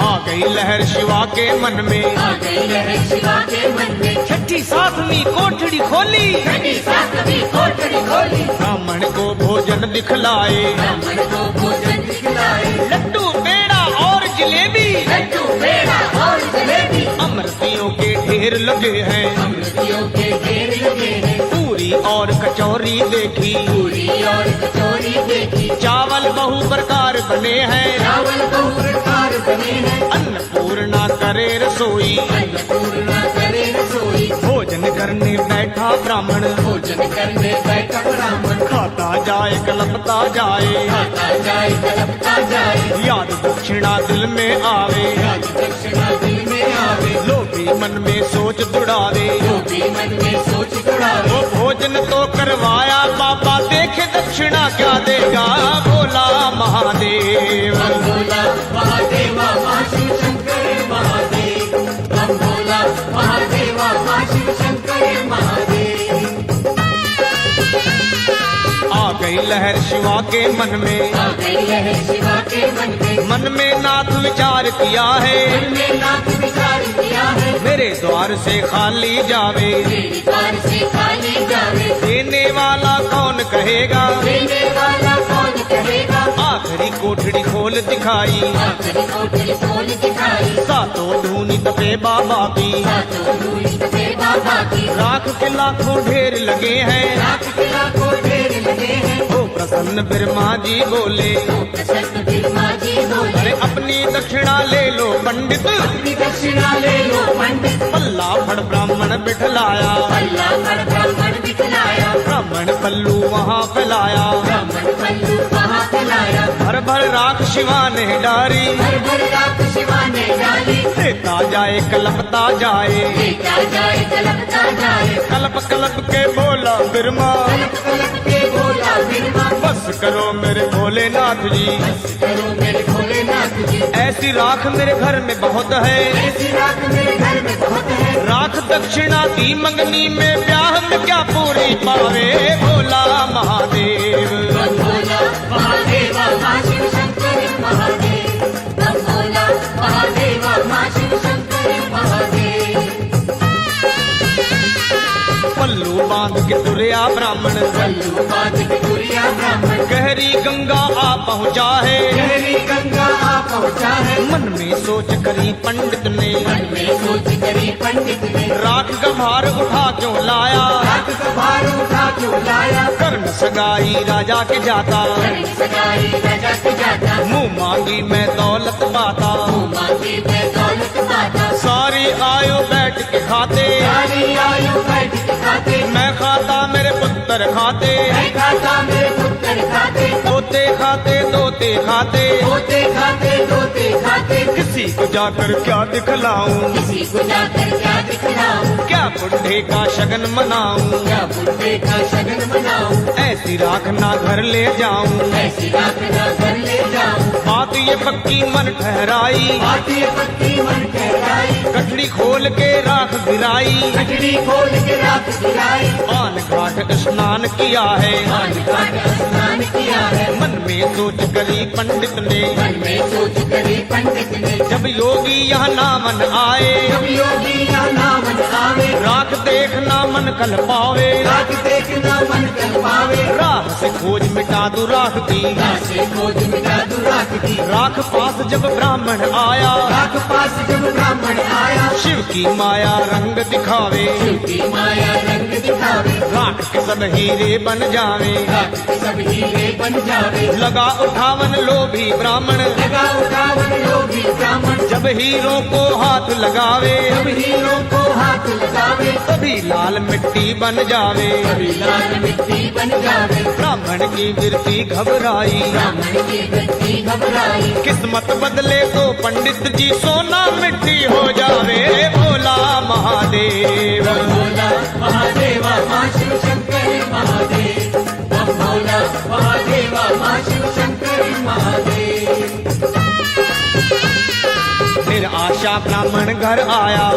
आ गई लहर शिवा के मन में, आ गई लहर शिवा के मन में, छठी सातवीं कोठड़ी खोली, छठी सातवीं कोठड़ी खोली, ब्राह्मण को भोजन दिखलाए, ब्राह्मण को भोजन दिखलाए, लड्डू पेड़ा और जलेबी, लड्डू पेड़ा और जलेबी, अमृतियों के ढेर लगे हैं, अमृतियों के ढेर लगे हैं, पूरी और कचौरी देखी, पूरी और कचौरी देखी, चावल बहु प्रकार बने हैं, चावल बहु प्रकार बने हैं, अन्नपूर्णा करे रसोई, अन्नपूर्णा करे रसोई, भोजन करने बैठा ब्राह्मण, भोजन करने बैठा ब्राह्मण, खाता जाए कलपता जाए, खाता जाए कलपता जाए, याद दक्षिणा दिल में आवे, याद दक्षिणा दिल में आवे, लोभी मन में सोच दुड़ावे, जो भी मन में सोच दौड़ावे, वो भोजन तो करवाया बाबा, देखे दक्षिणा क्या देगा, भोला महादेव, भोला महादेवा माँ शिव शंकर महादेव, भोला महादेवा माँ शिव शंकर महादेव, गई लहर शिवा के मन में, आ गई लहर शिवा के मन में नाथ विचार किया है, मन में नाथ विचार किया है, मेरे द्वार से खाली जावे, मेरे द्वार से खाली जावे, देने वाला कौन कहेगा, देने वाला कौन कहेगा, आखिरी कोठड़ी खोल दिखाई, आखिरी कोठरी खोल दिखाई, सातों धूनी तपे बाबा की, सातों धूली तपे बाबा की, राख के लाखों ढेर लगे हैं, राख के लाखों ढेर लगे हैं, ओ प्रसन्न बिरमा जी बोले, प्रसन्न बिरमा जी बोले, अरे अपनी दक्षिणा ले लो पंडित, अपनी दक्षिणा ले लो पंडित, पल्ला फड़ ब्राह्मण बिठलाया, अल्लाह पर ब्राह्मण दिखलाया, ब्राह्मण पल्लू वहाँ फैलाया, ब्राह्मण पल्लू वहाँ फैलाया, भर भर राख शिवा ने डारी, भर भर राख शिवा ने डाली, देता जाए कलपता जाए, देता जाए कलपता जाए, कलप कलप के बोला बिरमा, कलप कलप के बोला बिरमा, बस करो मेरे भोलेनाथ जी, करो मेरे भोलेनाथ जी, ऐसी राख मेरे घर में बहुत है, ऐसी राख मेरे घर में बहुत है, राख दक्षिणा दी मंगनी में ब्याह में क्या पूरी पावे, भोला महादेव। बम भोला महादेवा माँ शिव शंकर महादेव, बम भोला महादेवा माँ शिव शंकर महादेव, पल्लू बांध के तुरया ब्राह्मण, पल्लू बांध के तुरिया ब्राह्मण, गहरी गंगा आ पहुँचा है, गहरी गंगा आ पहुँचा है, मन में सोच करी पंडित ने, मन में सोच करी पंडित ने, राख का भार उठा क्यों लाया, राख का भार उठा क्यों लाया, कर्ण सगाई राजा के जाता, कर्ण सगाई राजा के जाता, मुँह मांगी मैं दौलत पाता, मांगी मैं दौलत पाता, सारी आयु बैठ के खाते, सारी आयु बैठ के खाते, मैं खाता मेरे पुत्र खाते, मैं खाता मेरे पुत्र खाते, तोते खाते दोते खाते, पोते खाते दोते खाते, किसी को जाकर क्या दिखलाऊं, किसी को जाकर क्या दिखलाऊं, क्या बुढ़े का शगन मनाऊं, क्या बुढ़े का शगन मनाऊं, ऐसी राख ना घर ले जाऊं, ऐसी राख ना घर ले जाऊं, बात ये पक्की मन ठहराई, बातें पक्की मन ठहराई, कटड़ी खोल के राख गिराई, कटड़ी खोल के राख गिराई, पान घाट स्नान किया है, पान घाट स्नान किया है, मन में सोच करी पंडित ने, मन में सोच करी पंडित ने, जब योगी यहाँ नामन आए, जब योगी या नाम आवे, राख देखना मन कल पावे, राख देखना मन कर पावे, राह से खोज मिटा दू राख की, राख से खोज मिटा दू राख की, राख पास जब ब्राह्मण आया, राख पास जब ब्राह्मण आया, शिव की माया रंग दिखावे, शिव की माया रंग दिखावे, राख के सब हीरे बन जावे, राख के सब हीरे बन जावे, लगा उठावन लोभी ब्राह्मण, लगा उठावन लोभी ब्राह्मण, जब हीरों को हाथ लगावे, जब हीरों को हाथ लगावे, तभी लाल मिट्टी बन जावे, कभी लाल मिट्टी बन जावे, ब्राह्मण की वृत्ति घबराई, ब्राह्मण की वृत्ति घबराई, किस्मत बदले तो पंडित जी सोना मिट्टी हो जावे, भोला महादेव। भोला महादेवा माँ शिव शंकर महादेव, बम भोला महादेवा माँ शिव शंकर महादेव, फिर आशा ब्राह्मण घर आया,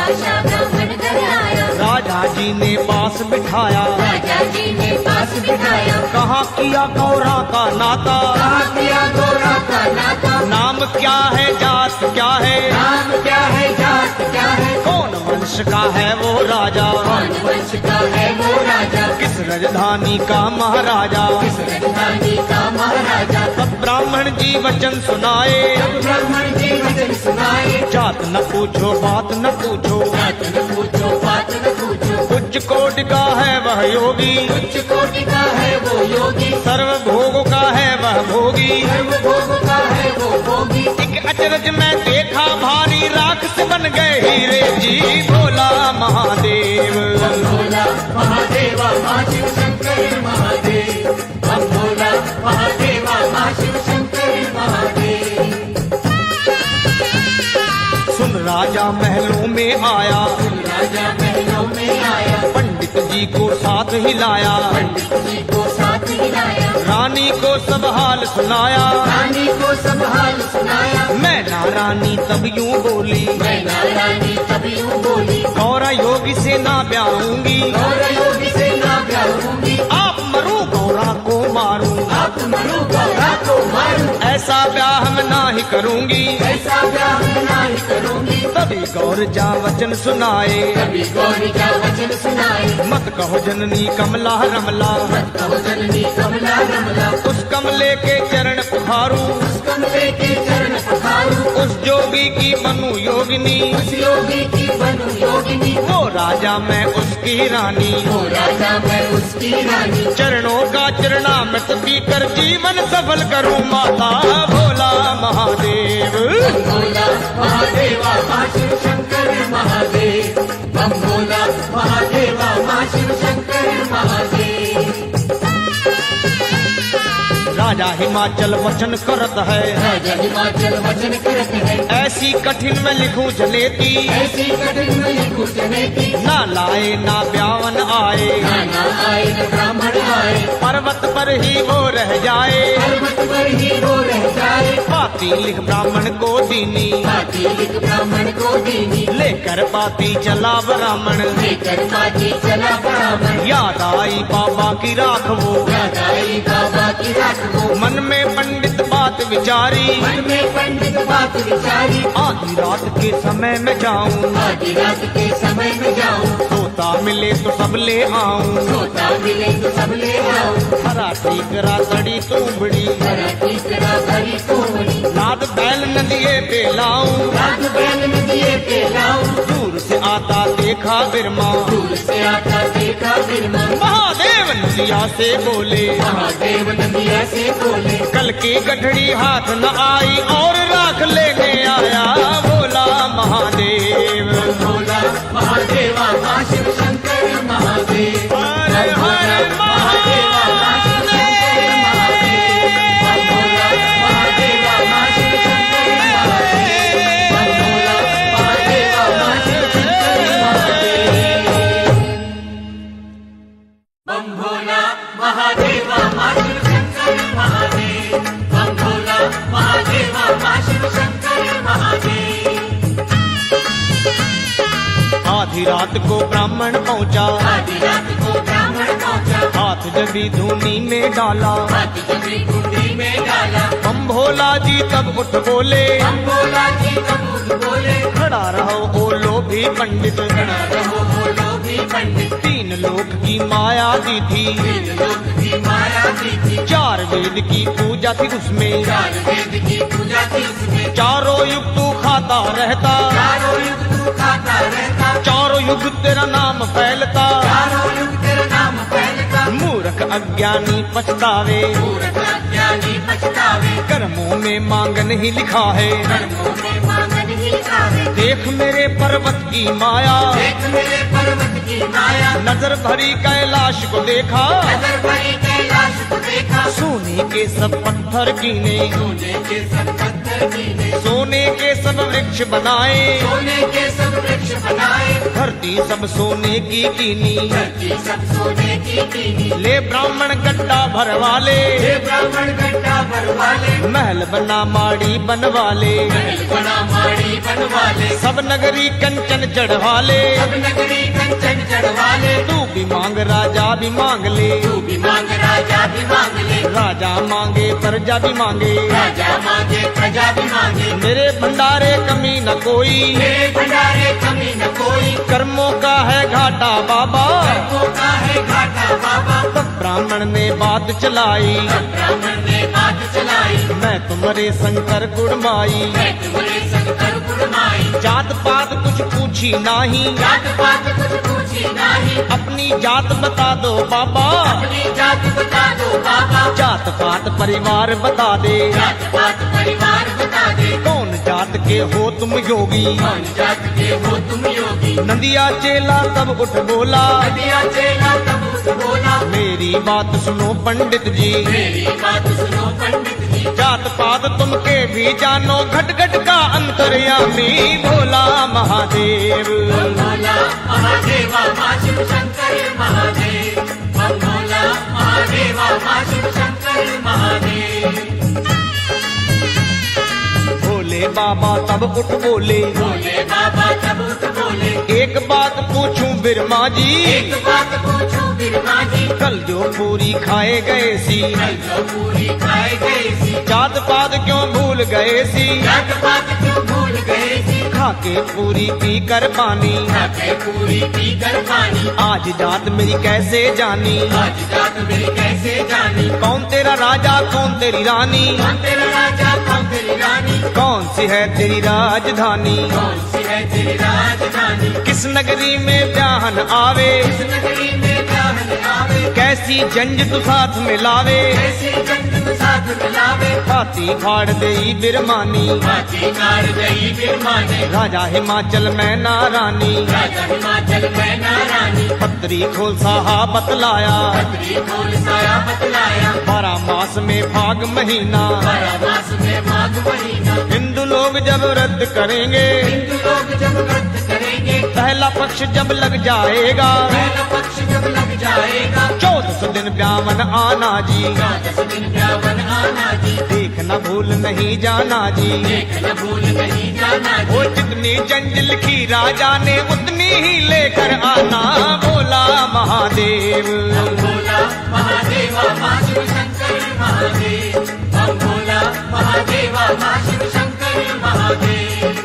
आशा ब्राह्मण घर आया, राजा जी ने पास बिठाया, राजा जी ने पास बिठाया, कहा किया गौरा का नाता, कहा किया गौरा का नाता, नाम क्या है जात क्या है, नाम क्या है जात क्या है, कौन वंश का है वो राजा, कौन वंश का है वो राजा, किस राजधानी का महाराजा, किस राजधानी का महाराजा, तब ब्राह्मण जी वचन सुनाए, जब ब्राह्मण जी वचन सुनाए, जात न पूछो बात न पूछो, बात न पूछो बात न पूछो, उच्च कोटि का है वह योगी, उच्च कोटि का है वो योगी, सर्व भोग का है वह भोगी, सर्व भोग का है वो भोगी, एक अचरज में देखा भारी राख से बन गए हीरे जी, भोला महादेव। बम भोला महादेवा माँ शिव शंकर महादेव, बम भोला महादेवा माँ शिव शंकर महादेव, सुन राजा महलों में आया, राजा महलों में आया, पंडित जी को साथ हिलाया, पंडित जी को साथ हिलाया, रानी को सब हाल सुनाया, रानी को सब हाल सुनाया, मैं ना रानी तब यूं बोली, मैं नारायणी तब यूं बोली, गौरा योगी से ना ब्याहूंगी, गौर योगी से ना ब्याहूंगी, आप मरो गौरा को मार करूंगी, ऐसा ब्याह नहीं करूंगी। तभी गौर जा वचन सुनाए, कभी गौरी का वचन सुनाए। मत कहो जननी कमला रमला, मत कहो जननी कमला रमला। उस कमले के चरण पुकारूं, उस कमले के चरण पखारूं। उस जोगी की बनूं योगिनी, उस योगी की बनूं योगिनी। वो राजा मैं उसकी रानी, वो राजा मैं उसकी रानी। चरणों का चरणामृत पीकर जीवन सफल करूं माता भोला महादेव। भोला महादेवा माँ शिव शंकर महादेव। बम भोला महादेवा माँ शिव शंकर महादेव। राजा हिमाचल वचन करत है, राजा हिमाचल वचन करत है। ऐसी कठिन में लिखूं जलेती, ऐसी कठिन में लिखूं जनेती। ना लाए ना ब्यावन आए, नाना आए न ब्राह्मण आए। पर्वत पर ही वो रह जाए, पर्वत पर ही वो रह जाए। पाती लिख ब्राह्मण को दीनी, पाती लिख ब्राह्मण को दीनी। लेकर पाती चला ब्राह्मण, लेकर पाती चला ब्राह्मण। याद आई बाबा की राख वो, याद आई बाबा की राख वो। मन में पंडित बात विचारी, मन में पंडित बात विचारी। आधी रात के समय में जाऊं, आधी रात के समय में जाऊं। सोता मिले तो सब ले आऊं, सोता मिले तो सब ले आऊं। हरा ठीकरा तड़ी तूबड़ी, हरा तीसरा भरी कोमड़ी। नाद बैल नदिए पे लाऊं, रात बैल में दिए पे लाऊं। दूर से आता देखा बिरमा, दूर से आता देखा बिरमा। महादेव नदिया से बोले, महादेव नदिया से बोले। कल की गठड़ी हाथ न आई और राख लेने आया भोला महादेव। भोला महादेवा माँ शिव शंकर महादेव। हर हर महादेवा माँ शिव शंकर महादेव। भोला महादेवा माँ शिव शंकर महादेव। भोला महादेवा माँ शिव शंकर महादेव। बम भोला महादेवा माँ शिव शंकर महादेव। बम भोला महादेवा माँ शिव शंकर महादेव। आधी रात को ब्राह्मण पहुंचा, आधी रात को ब्राह्मण पहुंचा। हाथ जबी धूनी में डाला, हाथ जबी कुंडी में डाला। हम भोला जी तब उठ बोले, हम भोला जी कबूल बोले। खड़ा रहो ओ लोभी पंडित, खड़ा रहो बोलो भी पंडित। तीन लोक की माया दी थी, तीन लोक की माया दी थी। चार वेद की पूजा थी उसमें, चार वेद की पूजा थी उसमें। चारों युग तू खाता रहता, चारों युग तू खाता रहता। चारों युग तेरा नाम फैलता, चारों युग तेरा नाम फैलता। मूर्ख अज्ञानी पछतावे, मूर्ख अज्ञानी पछतावे। कर्मों में मांगन ही लिखा है, कर्मों में मांगन ही लिखा है। देख मेरे पर्वत की माया, देख मेरे पर्वत की माया। नजर भरी कैलाश को देखा, नजर भरी कैलाश को देखा। सोने के सब पत्थर कीने, सोने के सब पत्थर कीने। सोने के सब वृक्ष बनाए, सोने के सब वृक्ष बनाए। धरती सब सोने की कीनी, धरती सब सोने की कीनी। ले ब्राह्मण गड्ढा भरवाले, हे ब्राह्मण गड्ढा भरवाले। महल बना माड़ी बनवाले, महल बना माड़ी बनवाले। सब नगरी कंचन चढ़वाले, सब नगरी कंचन चढ़वाले। तू भी मांग राजा भी मांग ले, तू भी मांग राजा भी मांग ले। राजा मांगे प्रजा भी मांगे, राजा मांगे प्रजा भी मांगे। मेरे भंडारे कमी न कोई, मेरे भंडारे कमी न कोई। कर्मों का है घाटा बाबा। कर्मों का है घाटा बाबा। तब ब्राह्मण ने बात चलाई, तब ब्राह्मण ने बात चलाई। मैं तुम्हारे शंकर गुड़माई, मैं तुम्हारे शंकर गुड़माई। जात पात कुछ पूछी नाही, जात पात कुछ पूछी नाही। अपनी जात बता दो बाबा, अपनी जात बता दो बाबा। जात पात परिवार बता दे, जात पात परिवार बता दे। कौन जात के हो तुम योगी। कौन जात के हो तुम योगी। नदिया चेला तब उठ बोला, नदिया चेला तब उठ बोला। मेरी बात सुनो पंडित जी, मेरी बात सुनो पंडित जी। जात पात तुम के भी जानो, घट घट का अंतर्यामी भोला महादेव। बम भोला महादेवा माँ शिव शंकर महादेव। बम भोला महादेवा माँ शिव शंकर महादेव। भोले बाबा तब उठ बोले, भोले बाबा तब उठ बोले। एक बात पूछूं बिरमा जी, एक बात पूछूं मंदिर माझी कल जो पूरी खाए गए सी कल जो पूरी खाए गए सी जात पात क्यों भूल गए सी जात पात क्यों भूल गए सी खाके पूरी पी कर पानी खाके पूरी पी कर पानी आज जात मेरी कैसे जानी आज जात मेरी कैसे जानी कौन तेरा राजा कौन तेरी रानी कौन तेरा राजा कौन तेरी रानी कौन सी है तेरी राजधानी कौन सी है तेरी राजधानी किस नगरी में ब्याहन आवे इस नगरी में ब्याहन आवे कैसी जंज तू साथ में लावे कैसे जंग साथ मिलावे हाथी फाड़ देई बिरमानी हाथी कार गई बिरमाने राजा हिमाचल में ना रानी राजा हिमाचल में ना रानी पत्री खोल साहा बतलाया पत्री खोल साया बतलाया 12 मास में भाग महीना 12 मास में माघ महीना हिंदू लोग जब व्रत करेंगे हिंदू लोग जब व्रत करेंगे पहला पक्ष जब लग जाएगा पहला पक्ष जब लग जाएगा 14 दिन ब्यावन आना जी 14 दिन ब्यावन आना जी देखना भूल नहीं जाना जी देखना भूल नहीं जाना वो जी जितनी जंज लिखी राजा ने उतनी ही लेकर आना बोला महादेव हम भोला महादेवा माँ शिव शंकर महादेव हम भोला महादेवा माँ शिव शंकर महादेव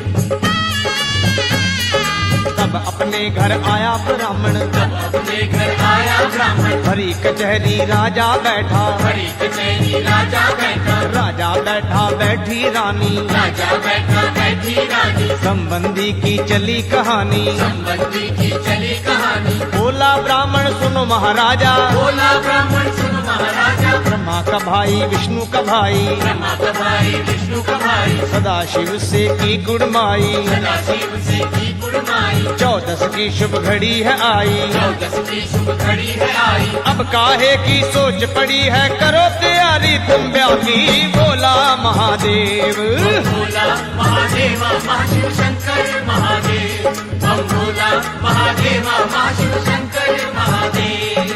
तब अपने घर आया ब्राह्मण तब अपने घर आया ब्राह्मण भरी कचहरी राजा बैठा बड़ी कचहरी राजा बैठा राजा बैठा बैठी रानी राजा बैठा बैठी रानी संबंधी की चली कहानी संबंधी की चली कहानी बोला ब्राह्मण सुनो महाराजा बोला ब्राह्मण सुनो महाराजा ब्रह्मा का भाई विष्णु का भाई ब्रह्मा का भाई विष्णु का भाई सदा शिव से की गुड़माई सदा शिव से की कुड़माई 14 की शुभ घड़ी है आई 14 की शुभ घड़ी है आई अब काहे की सोच पड़ी है करो तैयारी तुम ब्याह की बोला महादेव भोला महादेवा माँ शिव शंकर महादेव हम भोला महादेवा माँ शिव शंकर महादेव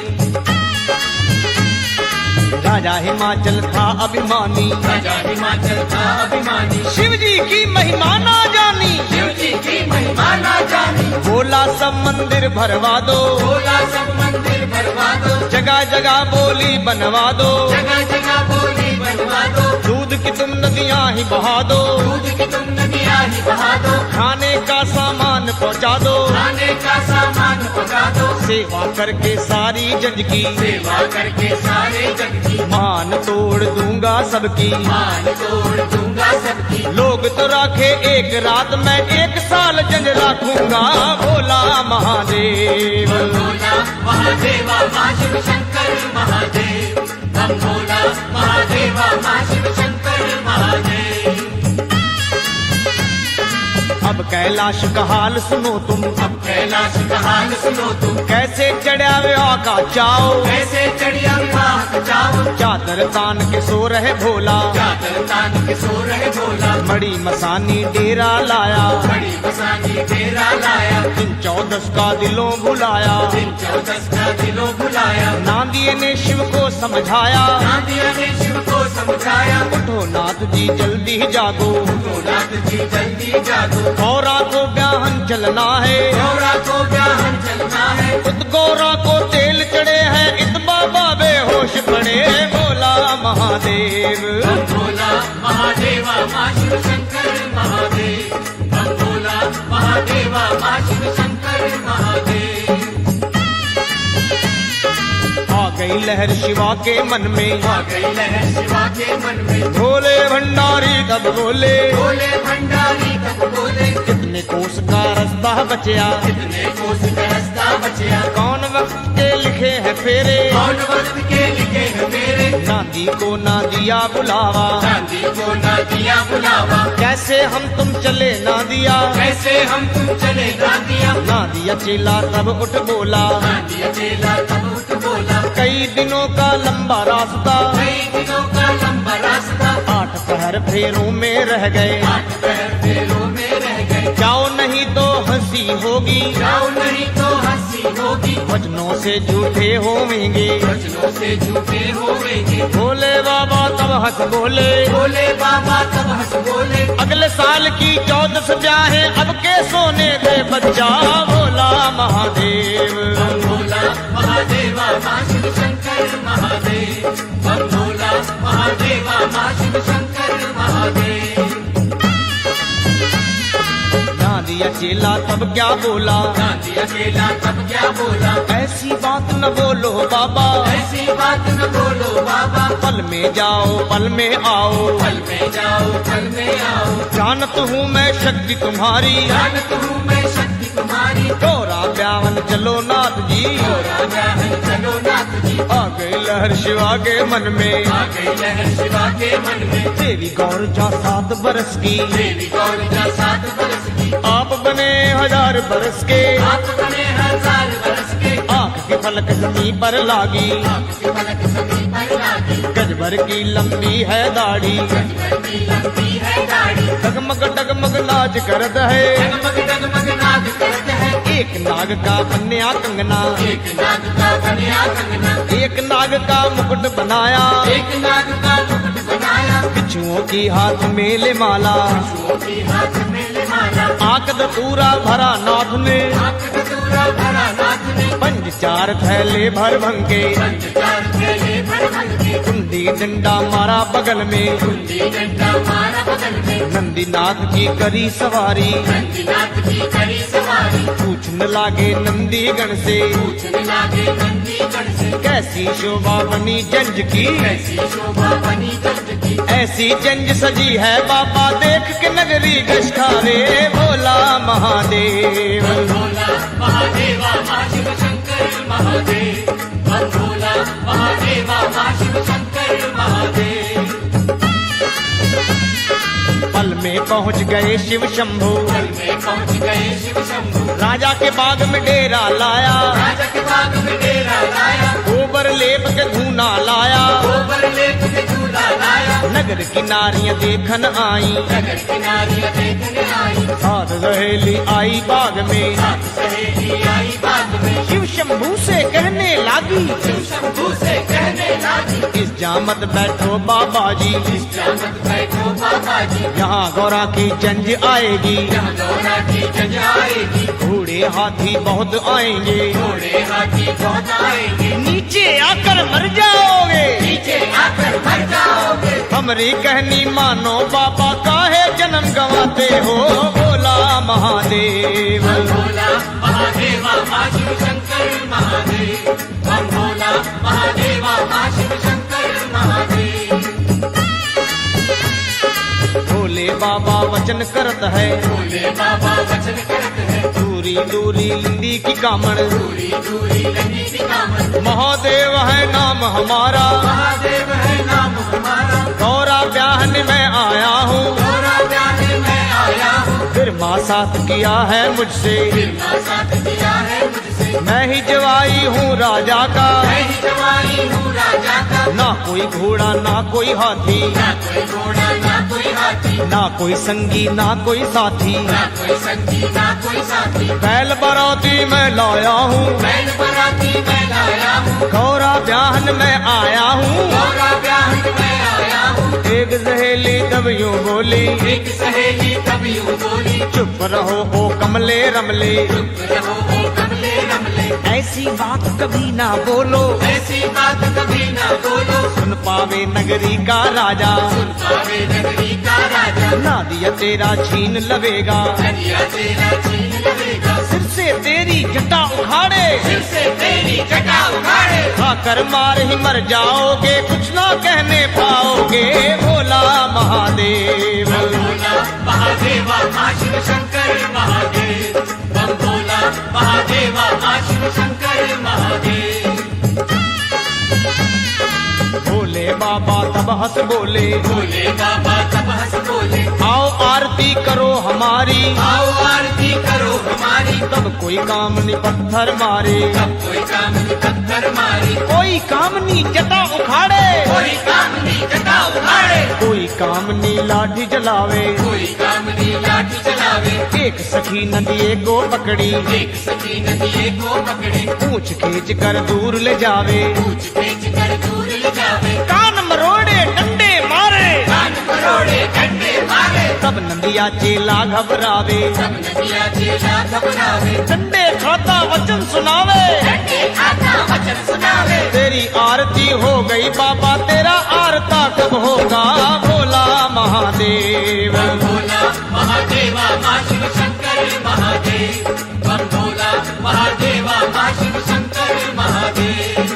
राजा हिमाचल था अभिमानी राजा हिमाचल का अभिमानी शिव जी की महिमा ना जानी शिव जी की महिमा ना जानी बोला सब मंदिर भरवा दो बोला सब मंदिर भरवा दो जगह जगह बोली बनवा दो जगह जगह बोली बनवा दो दूध की तुम नदियाँ ही बहा दो दूध की तुम नदियाँ ही बहा दो खाने का सामान पहुँचा दो खाने का सामान पका दो सेवा करके सारी जज की सेवा करके सारे जग की मान तोड़ दूंगा सबकी मान तोड़ दूंगा सबकी लोग तो राखे एक रात में 1 साल जंज रखूंगा बोला महादेव भोला महादेवा माँ शिव शंकर महादेव हम भोला महादेवा माँ शिव शंकर महादेव अब कैलाश का हाल सुनो तुम अब कैलाश का हाल सुनो तुम कैसे चढ़ा विवाह का चाओ कैसे चढ़िया विवाह का चाव चादर तान के सो रहे भोला चादर तान के सो रहे भोला बड़ी मसानी डेरा लाया बड़ी बसानी तेरा लाया दिन 14 का दिलों भुलाया दिन 14 का दिलों बुलाया नांदिये ने शिव को समझाया नादिया ने शिव को समझाया उठो नाथ जी जल्दी जागो नाथ जी जल्दी जागो गौरा को ब्याहन चलना है गौरा को ब्याहन चलना है उत गौरा को तेल चढ़े हैं इत बाबा बेहोश पड़े बोला महादेव हम भोला महादेवा माँ शिव शंकर महादेव हम भोला महादेवा माँ शिव शंकर महादेव आ गई लहर शिवा के मन में आ गई लहर शिवा के मन में भोले भंडारी तब बोले बोले भंडारी तब बोले कितने कोस का रास्ता बचया कितने कोस का रास्ता बचया कौन वक्त के लिखे हैं फेरे कौन वक्त के लिखे हैं मेरे नांदी को ना दिया बुलावा चांदी को ना दिया बुलावा कैसे हम तुम चले ना दिया कैसे हम तुम चले ना दिया ना दिया चेला तब उठ बोला ना दिया चेला तब उठ बोला कई दिनों का लंबा रास्ता कई दिनों का लंबा रास्ता 8 पहर फेरों में रह गए 8 पैर फेरों में रह गए जाओ नहीं तो हंसी होगी जाओ नहीं तो हंसी होगी वचनों से झूठे होंगे वचनों से झूठे होवेंगे भोले बाबा तब हंस बोले। बोले बाबा तब हंस बोले। अगले साल की 14 ब्याहे अब के सोने दे बच्चा भोला महादेव। बम भोला महादेवा माँ शिव शंकर महादेव। बम भोला महादेवा माँ शिव शंकर महादेव। ना दिया चेला तब क्या बोला, गांधी अकेला तब क्या बोला। ऐसी बात न बोलो बाबा, ऐसी बात न बोलो बाबा। पल में जाओ पल में आओ, पल में जाओ पल में आओ। जानत हूँ मैं शक्ति तुम्हारी, जानत हूँ मैं शक्ति तुम्हारी। गौरा ब्याहन चलो नाथ जी। राजा है चलो नाथ जी। आ गई लहर शिवा के मन में, आ गई लहर शिवा के मन में। देवी गौर जा 7 बरस की, देवी गौर जा 7 बरस की। आप बने 1000 बरस के। आप बने 1000 बरस के। आंख की पलक जमी पर लागी, आँख की पलक सभी पर लागी। गज भर की लंबी है दाढ़ी, गजबर की लंबी है दाढ़ी। डगमग डगमग नाच करत है। डगमग डगमग नाद करते हैं। एक नाग का बन्या कंगना, एक नाग का बनिया कंगना। एक नाग का मुकुट बनाया, एक नाग का मुकुट बनाया। बिच्छुओं की हाथ में ले माला, पशुओं की हाथ में ले माला। आंख दतूरा भरा नाथ ने, आँख कसूरा भरा नाथ ने। 5 थैले भर भंगे, पंच चार थैले भर भर के। कुंडी डंडा मारा बगल में, कुंडी डंडा मारा बगल में। नंदीनाथ की करी सवारी, नंदीनाथ की करी सवारी। पूछने लागे नंदीगण से, पूछने लागे नंदीगण से। कैसी शोभा बनी जंज की, कैसी शोभा बनी जंज की। ऐसी जंज सजी है बाबा देख के नगरी गश्खारे भोला महादेव। बम भोला महादेवा माँ शिव शंकर महादेव। बम भोला महादेवा माँ शिव शंकर महादेव। पल में पहुंच गए शिव शंभु, पल में पहुँच गए शिव शंभु। राजा के बाग में डेरा लाया, राजा के बाग में डेरा लाया। गोबर लेप के धूना लाया, गोबर लेप के चूल्हा लाया। नगर की नारियां देखन आई, नगर किनारियाँ देखने आई। साथ सहेली आई बाग में, साथ सहेली आई बाग में। शिव शंभू से कहने लागी, शिव शंभू से कहने लागी। इस जामत बैठो बाबा जी, इस जामत बैठो बाबा जी। यहाँ गौरा की जंज आएगी, यहाँ गौरा की जंज आएगी। घोड़े हाथी बहुत आएंगे, घोड़े हाथी बहुत आएंगे। नीचे आकर मर जाओगे, नीचे आकर मर जाओगे। हमारी कहनी मानो बाबा काहे जन्म गंवाते हो भोला महादेव। बम भोला महादेवा माँ शिव शंकर महादेव। बम भोला महादेवा माँ शिव शंकर महादेव। भोले बाबा वचन करत है, भोले बाबा वचन करते हैं। दूरी दूरी लिंदी की कामण, दूरी दूरी लगी की कामन। महादेव है नाम हमारा, महादेव है नाम हमारा। गौरा ब्याहन में आया हूँ, गौरा ब्याहे मैं आया हूँ। फिर माँ साथ किया है मुझसे, फिर माँ साथ किया है मुझसे। मैं ही जवाई हूँ राजा का, मैं ही जवाई हूँ राजा का। ना कोई घोड़ा ना कोई हाथी, ना कोई घोड़ा ना कोई हाथी। ना कोई संगी ना कोई साथी, ना कोई संगी ना कोई साथी। बैल बराती मैं लाया हूँ, बैल बराती मैं लाया हूँ। गौरा ब्याहन में आया हूँ। गौरा ब्याहन मैं आया हूँ। एक सहेली तब यूं बोली, एक सहेली तब यूं बोली। चुप रहो ओ कमले रमले, चुप रहो ओ कमले रमले। ऐसी बात कभी ना बोलो, ऐसी बात कभी ना बोलो। सुन पावे नगरी का राजा, सुन पावे नगरी का राजा। ना दिया तेरा छीन लवेगा, नदिया तेरा छीन लवेगा। सिर से तेरी जटा उखाड़े, सिर से तेरी जटा उखाड़े। खाकर मार ही मर जाओगे, कुछ ना कहने पाओगे भोला महादेव। बम भोला महादेवा माँ शिव शंकर महादेव। बम भोला महादेवा माँ शिव शंकर महादेव। भोले बाबा तब हंस बोले, भोले बाबा तब हंस बोले। आओ आरती करो हमारी, आओ आरती करो हमारी। तब कोई कामनी पत्थर मारे, तब कोई कामनी पत्थर मारी। कोई कामनी जटा उखाड़े, कोई कामनी जटा उखाड़े। कोई कामनी लाठी जलावे, कोई कामनी लाठी चलावे। एक सखी नदिए को पकड़ी, एक सखी नदिए को पकड़ी। पूछ खींच कर दूर ले जावे, पूछ खींच कर दूर ले जावे। कान मरोड़े डंडे मारे, सब नदिया चेला घबरावे, सब नदिया चेला घबरावे, डंडे खाता वचन सुनावे, डंडे खाता वचन सुनावे। तेरी आरती हो गई बाबा, तेरा आरता कब होगा भोला महादेव। बम भोला महादेवा माँ शिव शंकर महादेव, बम भोला महादेवा माँ शिव शंकर महादेव।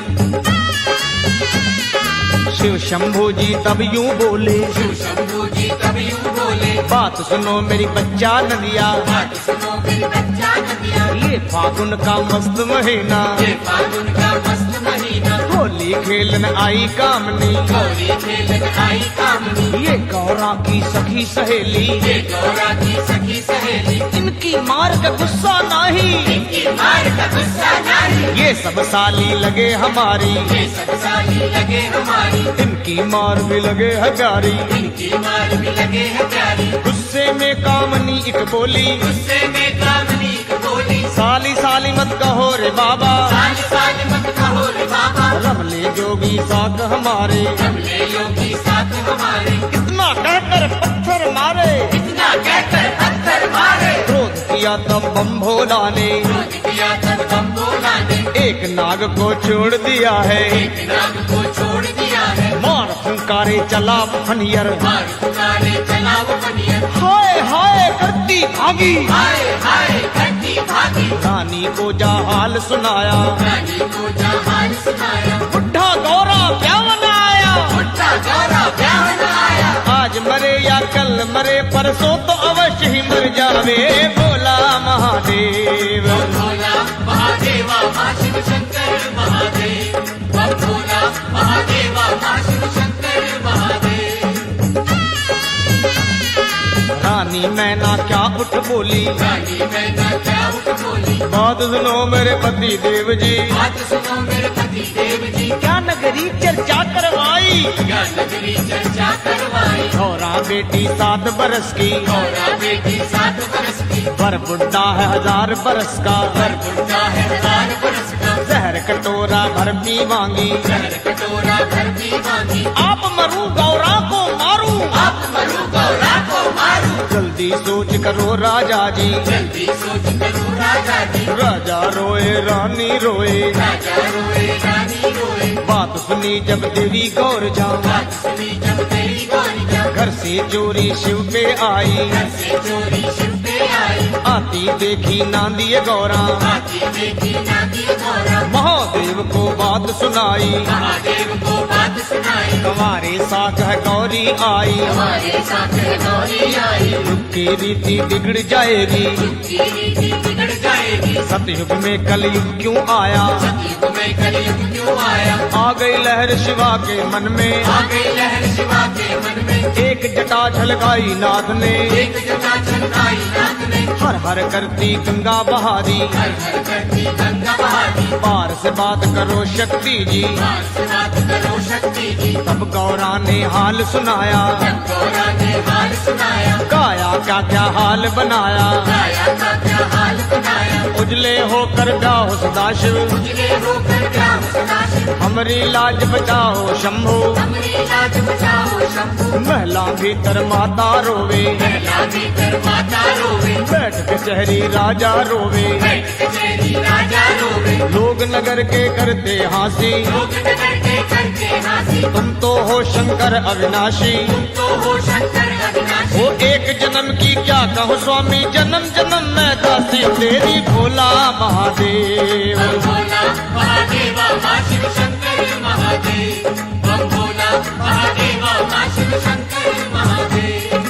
शिव शंभू जी तब यूं बोले, शिव शंभू जी तब यूं बोले, बात सुनो मेरी बच्चा नदिया, बात सुनो मेरी बच्चा नदिया, ये फागुन का मस्त महीना, ये फागुन का मस्त महीना, होली खेलन आई कामनी, होली खेलन आई कामनी, ये गौरा की सखी सहेली, ये गौरा की सखी सहेली, इनकी मार का गुस्सा नहीं, इनकी मार का गुस्सा नहीं, ये सब साली लगे हमारी, ये सब साली लगे हमारी, इनकी मार भी लगे हजारी। इनकी मार भी लगे है प्यारी, गुस्से में कामनी एक बोली, गुस्से में कामनी को बोली, साली साली मत कहो रे बाबा, साली साली मत कहो रे बाबा, रमले जोगी साक हमारे, हमले योगी साथ हमारे, इतना कहकर पत्थर मारे, इतना कहकर पत्थर मारे, क्रोध किया तब बम भोला ने, क्रोध किया तब बम भोला ने, एक नाग को छोड़ दिया है, एक नाग को छोड़ दिया है, मार फुंकारे चला फनियर, मार पुकारे चला वो बनिया, हाय हाय करती भागी, हाय हाय करती भागी, रानी को जा हाल सुनाया, रानी को जहान सुनाया, बुढ़ा गौरा ब्यावन आया, बुढ़ा गौरा ब्याह आया, आज मरे या कल मरे परसों तो अवश्य ही मर जावे भोला महादेव। बम भोला महादेवा माँ शिव शंकर महादेव, बम भोला महादेवा माँ शिव शंकर महादेव। रानी मैना क्या उठ बोली, रानी मैना क्या उठ बोली, बात सुनो मेरे पति देव जी, बात सुनो मेरे पति देव जी, क्या नगरी चर्चा करवाई, क्या नगरी चर्चा करवाई, गौरा बेटी 7 बरस की, गौरा बेटी 7 बरस की, पर बुढ़ा है 1000 बरस का, पर बुढ़ा है 1000 बरस का, जहर कटोरा भर पी मांगी, जहर कटोरा भर पी मांगी, आप मरू गौरा को मारू, आप मरू गौरा को मारू, जल्दी सोच करो राजा जी, जल्दी सोच करो राजा जी, राजा रोए रानी रोए, राजा रोए रानी रोए, बात सुनी जब देवी गौर जा, बात सुनी जब तेरी गौरिया, घर से चोरी शिव पे आई, घर से चोरी शिव पे आई, आती देखी नांदी गौरा, आती देखी नाती गौरा, महादेव को बात सुनाई, महादेव को बात सुनाई, तुम्हारे साथ है गौरी आई, हमारे साथ गौरी आई, युग की रीति बिगड़ जाएगी, की रीति बिगड़ जाएगी, सतयुग में कलयुग क्यों आया, सतयुग में कलयुग क्यों आया, आ गई लहर शिवा के मन में, आ गई लहर शिवा के मन में, एक जटा झलकाई नाथ ने, एक जटा छलकाई नाथ ने, हर हर करती गंगा बहारी, हर हर करती गंगा बहारी, पार से बात करो शक्ति जी, पार से बात करो शक्ति जी, तब गौरा ने हाल सुनाया, तब गौरा ने हाल सुनाया, गाया क्या क्या हाल बनाया, गाया का क्या हाल बनाया, उजले होकर गाओ सदाशिव, उजले होकर ग्राम सदाशिव, हमारी लाज बचाओ शंभु, हमरी लाज बचाओ शंभु, महला भीतर माता रोवे, पहला भीतर माता रोवे, बैठ कचहरी राजा रोवे, बैठ कचहरी राजा रोवे, लोग नगर के करते हंसी, लोग नगर के करते हंसी, तुम तो हो शंकर अविनाशी, तुम तो हो शंकर अविनाशी, वो एक जन्म की क्या कहूँ स्वामी, जन्म जन्म में दासी तेरी भोला महादेव। बम भोला महादेवा माँ शिव शंकर महादेव, बम भोला महादेवा माँ शिव शंकर महादेव।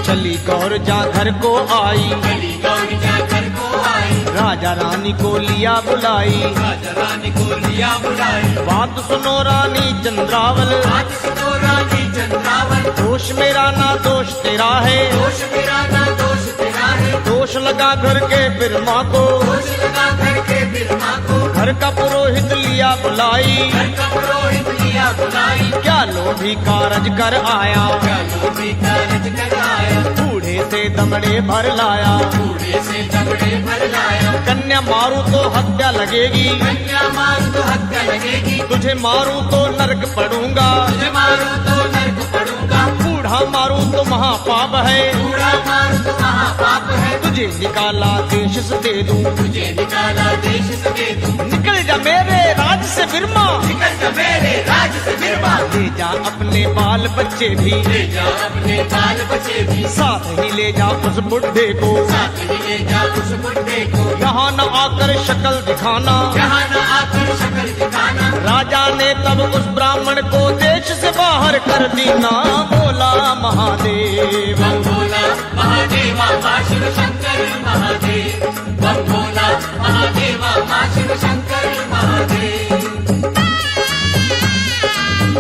चली गौर जा घर को आई, चली गौरी जा घर को आई, राजा रानी को लिया बुलाई, राजा रानी को लिया बुलाई, बात सुनो रानी चंद्रावल, बात सुनो रानी चंद्रावल, दोष मेरा ना दोष तेरा है, दोष मेरा ना दोष तेरा है, दोष लगा घर के बिरमा को, दोष लगा घर के बिरमा को, घर का पुरोहित लिया बुलाई, घर का पुरोहित लिया बुलाई, क्या लोभी कारज कर आया, क्या लोभी कारज कर आया, बूढ़े से दमड़े भर लाया, बूढ़े से दबड़े भर लाया, कन्या मारू तो हत्या लगेगी, कन्या मारू तो हत्या लगेगी, तुझे मारू तो नरक पड़ूंगा, तुझे मारू तो नरक पड़ूंगा, बूढ़ा मारू तो महापाप है, कूड़ा मारू तो महापाप है, तुझे निकाला देश से दे दूं, तुझे निकाला देश से दे दूं, निकल जा मेरे राज से बिरमा, निकल जा मेरे राज से बिरमा, ले जा अपने बाल बच्चे भी, ले जा अपने बाल बच्चे भी, साथ ही ले जा उस बुढ़े को, साथ ही ले जा उस बुढ़े को, यहाँ न आकर शक्ल दिखाना, यहाँ न आकर शक्ल दिखाना, राजा ने तब उस ब्राह्मण को देश से बाहर कर दीना, बोला महादेव। बम भोला महादेवा माँ शिव शंकर महादेव, बम भोला महादेवा माँ शिव शंकर महादेव।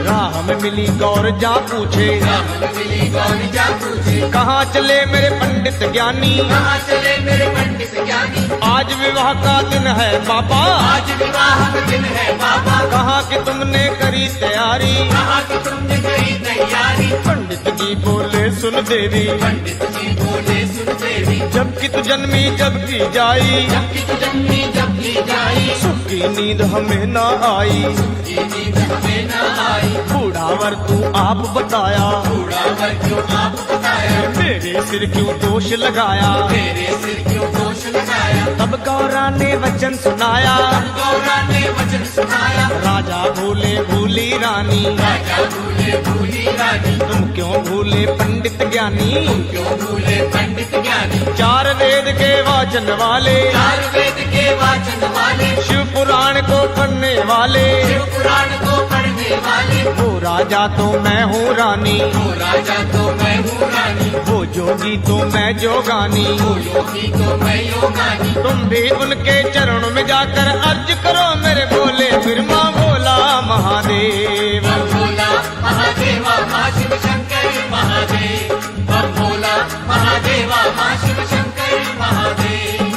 राह में मिली गौर जा पूछे, राम मिली गौरी जा पूछे, कहाँ चले मेरे पंडित ज्ञानी, कहाँ चले मेरे पंडित ज्ञानी, आज विवाह का दिन है बाबा, आज विवाह का दिन है बाबा, कहाँ कि तुमने करी तैयारी, कहाँ की तुमने करी तैयारी, पंडित जी बोले सुन देवी, पंडित जी बोले सुन देवी, जबकि तू जन्मी जबकि जाई, जबकि तू जन्मी जबकि जाई, सुख की नींद हमें न आई, की नींद हमें न आई, बूढ़ावर तू आप बताया, बूढ़ा वर क्यों आप बताया, मेरे सिर क्यों दोष लगाया, मेरे सिर क्यों दोष लगाया, तब गौरा ने वचन सुनाया, गौरा ने वचन सुनाया, राजा भूले भूली रानी, राजा भूले भूली रानी, तुम क्यों भूले पंडित ज्ञानी, क्यों भूले पंडित ज्ञानी, चार वेद के वाचन वाले, चार वेद के वाचन वाले, शिव पुराण को पढ़ने वाले, शिव पुराण को पढ़ने वाले, वो राजा तो मैं हूँ रानी, वो राजा तो मैं हूँ रानी, वो जोगी तो मैं जोगानी, वो योगी तो मैं योगानी, तुम भी उनके चरणों में जाकर अर्ज करो मेरे भोले बिरमा, भोला महादेव। बम भोला महादेवा माँ शिव शंकर महादेव, बम भोला महादेवा माँ शिव शंकर महादेव।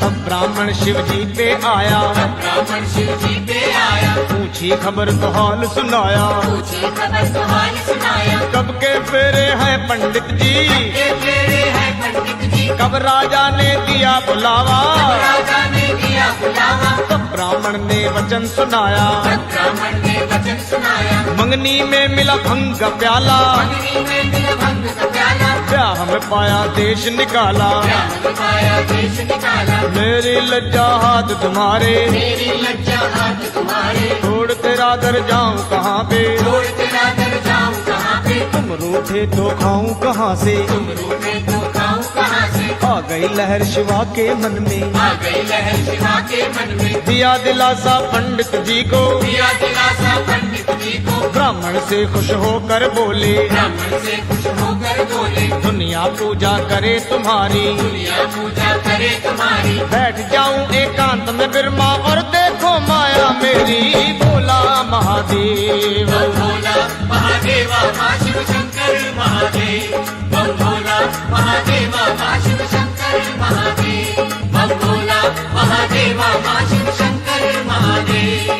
तब ब्राह्मण शिव जी पे आया, ब्राह्मण शिव जी पे आया, पूछी खबर तो हाल सुनाया, पूछी खबर तो हाल सुनाया, कब के फेरे हैं पंडित जी, के फेरे हैं पंडित जी, कब राजा ने दिया बुलावा, राजा ने दिया बुलावा, तब ब्राह्मण ने वचन सुनाया, ब्राह्मण ने वचन सुनाया, मंगनी में मिला भंग का प्याला, अग्नि में दिल भंग का प्याला, ब्याह में पाया देश निकाला, प्याल में पाया देश निकाला, मेरी लज्जा हाथ तुम्हारे, मेरी लज्जा हाथ तुम्हारे, छोड़ तेरा दर जाऊं कहाँ पे, छोड़ तेरा दर जाऊं कहाँ पे, तुम रूठे तो खाऊं कहाँ से, तुम रूठे तो खाऊं कहाँ से, आ गई लहर शिवा के मन में, आ गई लहर शिवा के मन में, दिया दिलासा पंडित जी को, दिया दिलासा पंडित जी को, ब्राह्मण से खुश होकर बोले, ब्राह्मण से खुश होकर बोले, दुनिया पूजा करे तुम्हारी, दुनिया पूजा करे तुम्हारी, बैठ जाऊं एकांत में बिरमा और देखो माया मेरी, बोला महादेव। बम भोला महादेवा माँ शिव शंकर महादेव, बम भोला महादेवा माँ शिव शंकर महादेव, बम भोला महादेवा माँ शिव शंकर महादेव।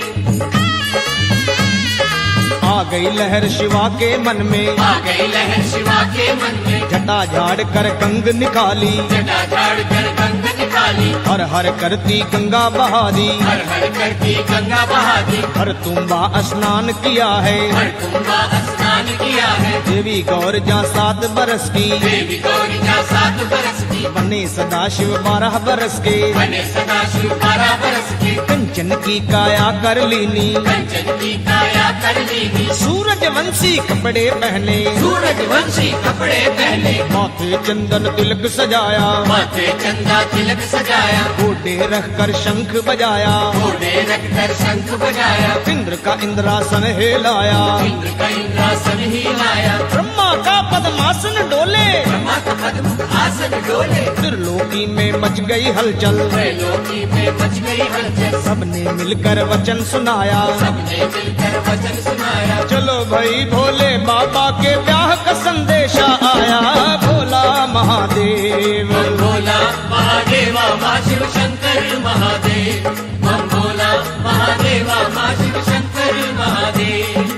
आ गई लहर शिवा के मन में, आ गई लहर शिवा के मन में, जटा झाड़ कर गंग निकाली, जटा झाड़ कर गंग निकाली, हर हर करती गंगा बहारी, हर हर करती गंगा बहादी, हर तुम्बा स्नान किया है, हर कुंभा स्नान किया है, देवी गौर जा 7 बरस की, देवी गौरी जा 7 बरस की, बने सदाशिव 12 बरस के, बने सदा शिव 12 बरस के, कंचन की काया कर लीनी, कंचन की काया कर लीनी, सूरजवंशी कपड़े पहने, सूरजवंशी कपड़े पहने, माथे चंदन तिलक सजाया, माथे चंदा तिलक सजाया, घोड़े रख कर शंख बजाया, घोड़े रखकर शंख बजाया, इंद्र का इंद्रासन हिलाया, इंद्र का इंद्रासन ही लाया, ब्रह्मा का पद्मासन डोले, ब्रह्मा का पद्म आसन डोले, त्रिलोकी में मच गई हलचल, त्रैलोकी में मच गई हलचल, सबने मिलकर वचन सुनाया, सबने मिलकर वचन सुनाया, चलो भाई भोले बाबा के ब्याह का संदेशा आया, भोला महादेव। बम भोला महादेवा माँ शिव शंकर महादेव, बम भोला महादेवा माँ शिव शंकर महादेव।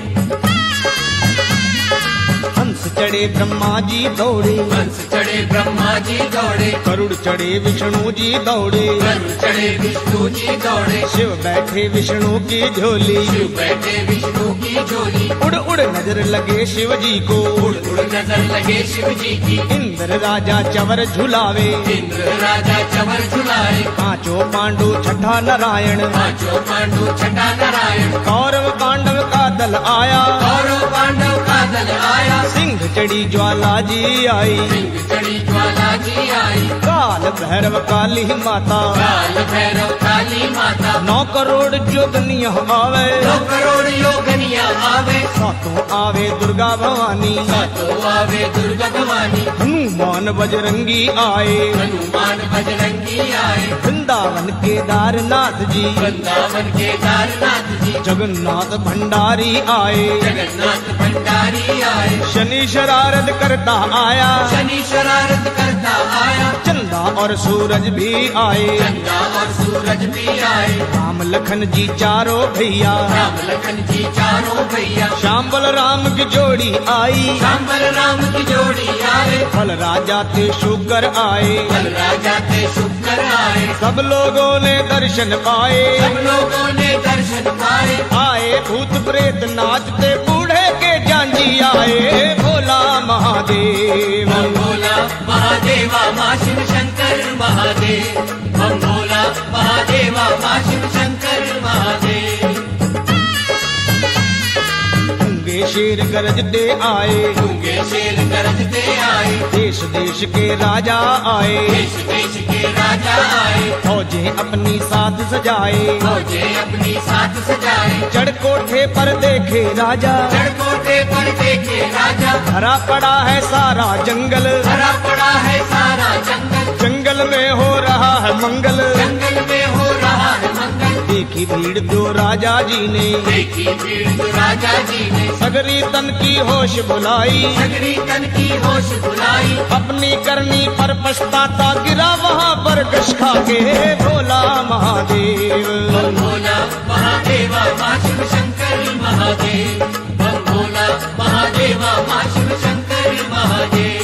हंस चढ़े ब्रह्मा जी दौड़े, हंस चढ़े ब्रह्मा जी दौड़े, गरुड़ चढ़े विष्णु जी दौड़े, गरुड़ चढ़े विष्णु जी दौड़े, शिव बैठे विष्णु की झोली, शिव बैठे विष्णु की झोली, उड़ उड़ नजर लगे शिव जी को, उड़ उड़ नजर लगे शिव जी की, इंद्र राजा चवर झुलावे, इंद्र राजा चवर झुलाए, पांचों पांडु छठा नारायण, पांचों पांडु छठा नारायण, कौरव पांडव का दल आया, कौरव पांडव का दल आया, सिंह चढ़ी ज्वाला जी आई, सिंह चढ़ी ज्वाला जी आई, काल भैरव काली माता, काल भैरव काली माता, 9 करोड़ जोगनिया आवे, 9 करोड़ योगनिया आवे, सातों आवे दुर्गा भवानी, सातों आवे दुर्गा भवानी, हनुमान बजरंगी आए, हनुमान बजरंगी आए, वृंदावन केदारनाथ जी, वृंदावन केदारनाथ जी, जगन्नाथ भंडारी आए, जगन्नाथ भंडारी आए, शनि शरारत करता आया, शनि शरारत करता आया, चंदा और सूरज भी आए, चंदा और सूरज भी आए, राम लखन जी चारों भैया, राम लखन जी चारों भैया, श्याम बलराम की जोड़ी आई, श्याम बलराम की जोड़ी आए, फल राजा थे शुकर आए, फल राजा थे शुक्र आए, सब लोगों ने दर्शन पाए, सब लोगों ने दर्शन पाए, आए भूत प्रेत नाचते बूढ़े के जांजी आए, भोला महादेव, बम भोला महादेवा माँ शिव शंकर महादेव, बम भोला महादेवा माँ शिव शंकर महादेव, गूंगे शेर गरजते आए, गूंगे शेर गरजते आए, देश देश के राजा आए, देश देश के राजा आए, फौजें अपनी साथ सजाए, फौजे अपनी साथ सजाए, चढ़ कोठे पर देखे राजा, चढ़कोटे पर देखे राजा, भरा पड़ा है सारा जंगल, भरा पड़ा है सारा जंगल, जंगल में हो रहा है मंगल, जंगल में हो रहा है मंगल, देखी भीड़ जो राजा जी ने, देखी भीड़ तो राजा जी ने, सगरी तन की होश बुलाई, सगरी तन की होश बुलाई, अपनी करनी पर पछताता गिरा वहाँ पर गश खा के, भोला महादेव, बम भोला महादेवा माँ शिव शंकर महादेव, बम भोला महादेवा माँ शिव शंकर महादेव,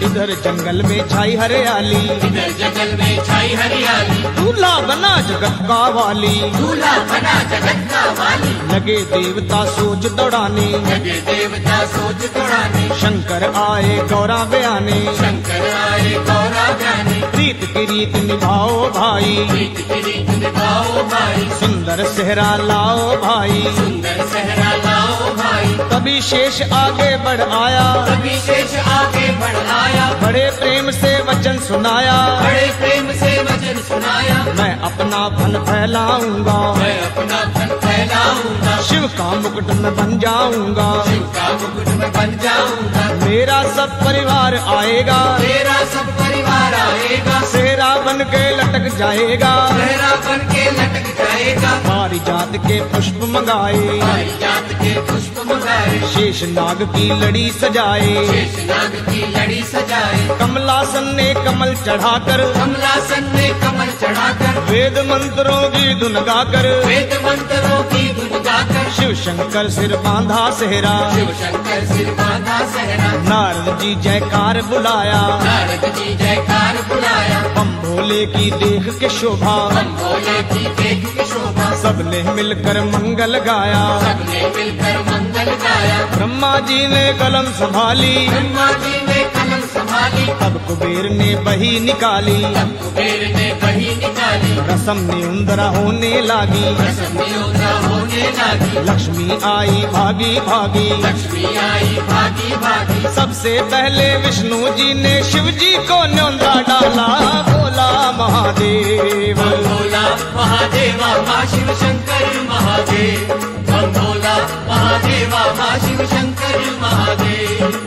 इधर जंगल में छाई हरियाली, इधर जंगल में छाई हरियाली, दूल्हा बना जगत का वाली, दूल्हा बना जगत का वाली, लगे देवता सोच दौड़ाने, लगे देवता सोच दौड़ाने, शंकर आए गौरा बयाने, शंकर आए गौरा गाने, प्रीत की रीत निभाओ भाई, प्रीत की रीत निभाओ भाई, सुंदर सेहरा लाओ भाई, सुंदर सहरा लाओ भाई, तभी शेष आगे बढ़ आया, कभी शेष आगे बढ़ आया, बड़े प्रेम से वचन सुनाया, बड़े प्रेम से वचन सुनाया, मैं अपना फन फैलाऊंगा, मैं अपना फन फैलाऊंगा, शिव का मुकुट में बन जाऊंगा, शिव का मुकुट में बन जाऊंगा, मेरा सब परिवार आएगा, तेरा सब परिवार आएगा, सेहरा बन के लटक जाएगा, सहरा बन के लटक जाएगा, पारिजात के पुष्प मंगाए, पारिजात के पुष्प मंगाए, शेष नाग की लड़ी सजाए, शेष नाग की लड़ी सजाए, कमलासन ने कमल चढ़ाकर, कमलासन ने कमल चढ़ाकर, वेद मंत्रों की धुन गाकर, वेद मंत्रों की धुन गाकर, शिव शंकर सिर बांधा सेहरा, शिव शंकर सिर बांधा सहरा, नारद जी जयकार बुलाया, नारद जी जयकार बुलाया, बम भोले की देख के शोभा, हम भोले की देख के शोभा, सबने मिलकर मंगल गाया, सबने मिलकर मंगल गाया, ब्रह्मा जी ने कलम संभाली, ब्रह्मा जी ने कलम संभाली, तब कुबेर ने बही निकाली, तब कुबेर ने बही निकाली, रसम ने उंदरा होने लगी, रसम योद्धा होने लगी, लक्ष्मी आई भागी भागी, लक्ष्मी आई भागी भागी, सबसे पहले विष्णु जी ने शिव जी को न्योंदा डाला, भोला महादेव, बम भोला महादेवा माँ शिव शंकर महादेव, बम भोला महादेवा माँ शिव शंकर महादेव,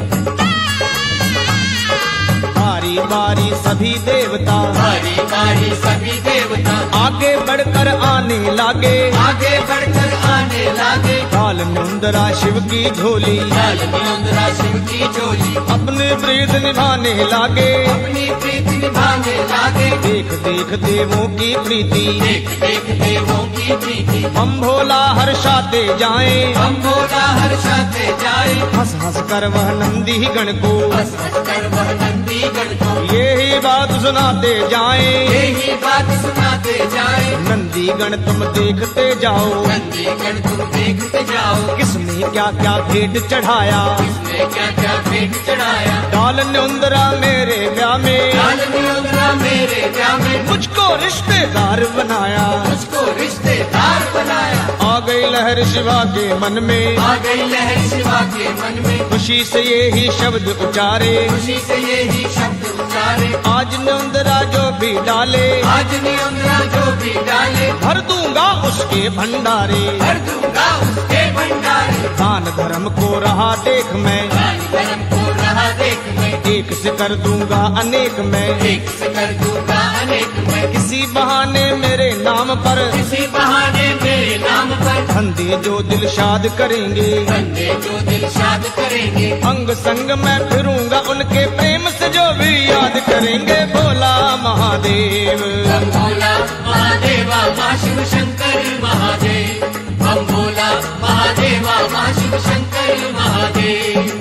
बारी बारी सभी देवता बारी बारी सभी देवता आगे बढ़कर आने लागे, आगे बढ़कर आने लागे काल निंद्रा शिव की झोली काल निंद्रा शिव की झोली अपने प्रीत निभाने लागे अपनी प्रीत निभाने लागे देख देख देवों की प्रीति देख देख देवों की प्रीति हम भोला हर्षाते जाए हम भोला हर्षाते जाए हंस हंस कर वह नंदी गण को हंस हंस कर वह नंदी गण को यही बात सुनाते जाए यही बात सुनाते जाए नंदी गण तुम देखते जाओ नंदी गण तुम देखते जाओ किसने क्या क्या भेंट चढ़ाया किसने क्या क्या भेंट चढ़ाया काल निंद्रा मेरे ब्याह में काल निंद्रा मेरे ब्याह में मुझको रिश्तेदार बनाया मुझको रिश्तेदार बनाया आ गई लहर शिवा के मन में आ गई लहर शिवा के मन में खुशी से यही शब्द उचारे खुशी से यही शब्द उचारे आज निंद्रा जो भी डाले आज निंद्रा जो भी डाले भर दूंगा उसके भंडारे भर दूंगा उसके भंडारे दान धर्म को रहा देख मैं दान धर्म को रहा देख मैं एक से कर दूंगा अनेक मैं एक से कर दूंगा अनेक मैं किसी बहाने मेरे नाम पर किसी बहाने मेरे नाम पर बंदे जो दिल शाद करेंगे बंदे जो दिल शाद करेंगे अंग संग मैं फिरूंगा उनके प्रेम से जो भी याद करेंगे भोला महादेव हम भोला महादेवा माँ शिव शंकर महादेव हम भोला महादेवा माँ शिव शंकर महादेव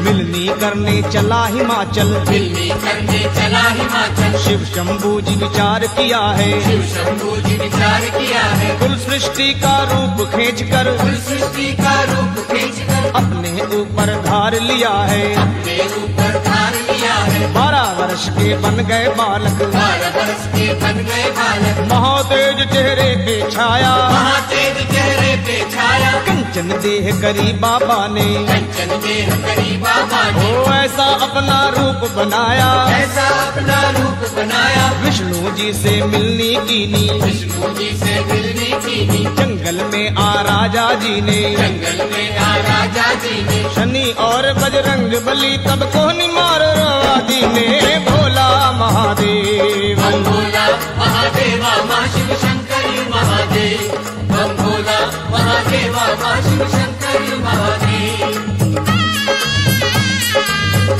मिलनी करने चला हिमाचल मिलनी करने चला हिमाचल शिव शंभू जी विचार किया है शिव शंभू जी विचार किया है कुल सृष्टि का रूप खींच कर कुल सृष्टि का रूप खींच कर अपने ऊपर धार लिया है अपने ऊपर धार लिया है 12 वर्ष के बन गए बालक 12 वर्ष के बन गए बालक महातेज चेहरे पे छाया महातेज चेहरे पे छाया कंचन देह करी बाबा ने कंचन देह करी बाबा ने ओ ऐसा अपना रूप बनाया ऐसा अपना रूप बनाया विष्णु जी से मिलनी कीनी विष्णु जी से मिलनी कीनी जंगल में आ राजा जी ने जंगल में आ राजा जी ने शनि और बजरंग बली तब को मार आदि ने भोला महादेव हम भोला महादेवा माँ शिव शंकर महादेव हम भोला महादेवा माँ शिव शंकर महादेव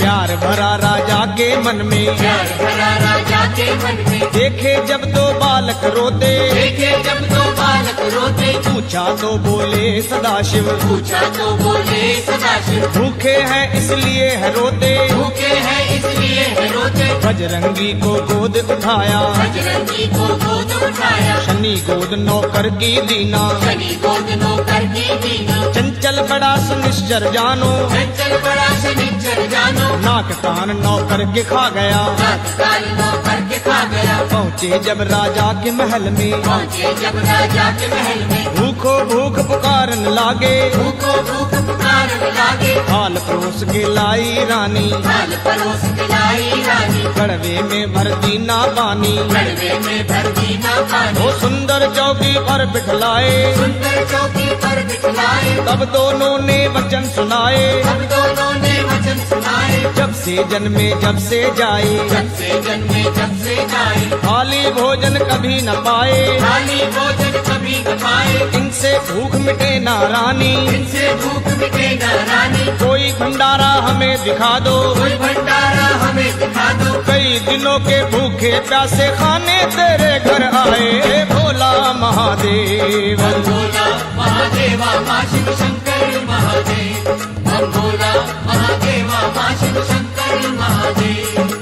प्यार भरा राजा के मन में प्यार भरा राजा के मन में देखे जब दो बालक रोते देखे जब दो बालक रोते पूछा तो बोले सदाशिव पूछा तो बोले सदाशिव भूखे हैं इसलिए है रोते भूखे हैं इसलिए है रोते बजरंगी को गोद उठाया बजरंगी को गोद उठाया शनि गोद नौकर की दीना शनि गोद नौकर की दीना चंचल बड़ा सुनिश्चर जानो चंचल बड़ा शनिचर जानो नाक कान नौकर के खा गया नाक कान नौकर के खा गया पहुँचे जब राजा के महल में पहुँचे जब राजा के महल में भूखो भूख पुकारन लागे भूखो भूख पुकारन लागे थाल परोस के लाई रानी थाल परोस खिलाई रानी कड़वे में भर दीना पानी कड़वे में भर दीना पानी वो सुंदर चौकी पर बिठलाए सुंदर चौकी पर बिठलाए तब दोनों ने वचन सुनाए हम दोनों ने वचन सुनाए जब से जन्मे जब से जाए जब से जन्मे जब से जाए खाली भोजन कभी न पाए खाली भोजन कभी न पाए इनसे भूख मिटे ना रानी इनसे भूख मिटे न रानी कोई भंडारा हमें दिखा दो कोई भंडारा हमें दिखा दो कई दिनों के भूखे प्यासे खाने तेरे घर आए भोला महादेव हम भोला महादेवा माँ शिव शंकर महादेव हम भोला महादेवा माँ शिव शंकर महादेव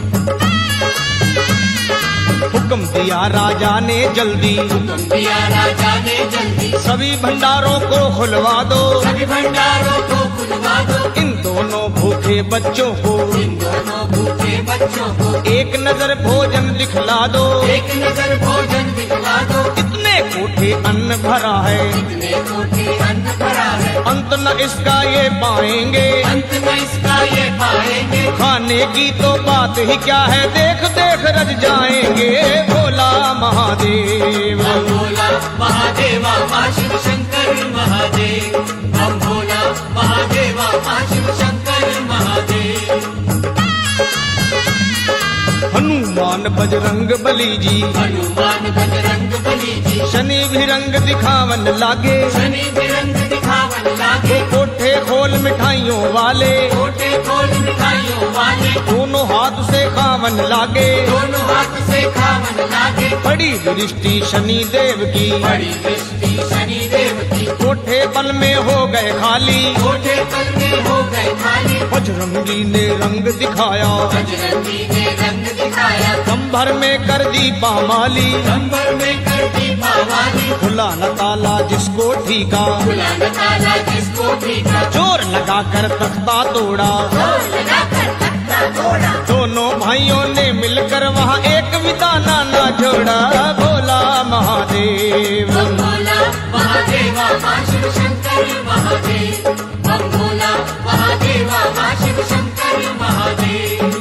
हुक्म दिया राजा ने जल्दी हुक्म दिया राजा ने जल्दी सभी भंडारों को खुलवा दो सभी भंडारों को खुलवा दो इन दोनों भूखे बच्चों को इन दोनों भूखे बच्चों को एक नजर भोजन दिखला दो एक नजर भोजन दिखला दो इतने कोठे अन्न भरा है इतने कोठे अन्न भरा है अंत न इसका ये पाएंगे अंत में इसका ये पाएंगे खाने की तो बात ही क्या है देख देख रज जाएंगे भोला महादेव हम भोला महादेवा माँ शिव शंकर महादेव हम भोला महादेवा माँ शिव शंकर महादेव हनुमान बजरंग बजरंग बली जी, हनुमान बजरंग बली जी, शनि भी रंग दिखावन लागे, शनि भी रंग दिखावन लागे, कोठे खोल मिठाइयों वाले, कोठे खोल मिठाइयों वाले, दोनों हाथ से खावन लागे, दोनों हाथ से खावन लागे, बड़ी दृष्टि शनि देव की, बड़ी दृष्टि शनि देव की, कोठे पल में हो गए खाली, कोठे पल में हो गए खाली, बजरंगी ने रंग दिखाया, बजरंगी ने रंग दिखाया, कंभर में कर दी पामाली, कंबर में कर दी पावाली, खुला न ताला जिसको ठीका, खुला न ताला जिसको ठीका, जोर लगा कर तख्ता तोड़ा, जोर लगाकर तख्ता तोड़ा, दोनों भाइयों ने मिलकर वहाँ एक विदाना ना जोड़ा, भोला महादेव। बम भोला महादेवा माँ शिव शंकर महादेव, बम भोला महादेवा माँ शिव शंकर महादेव।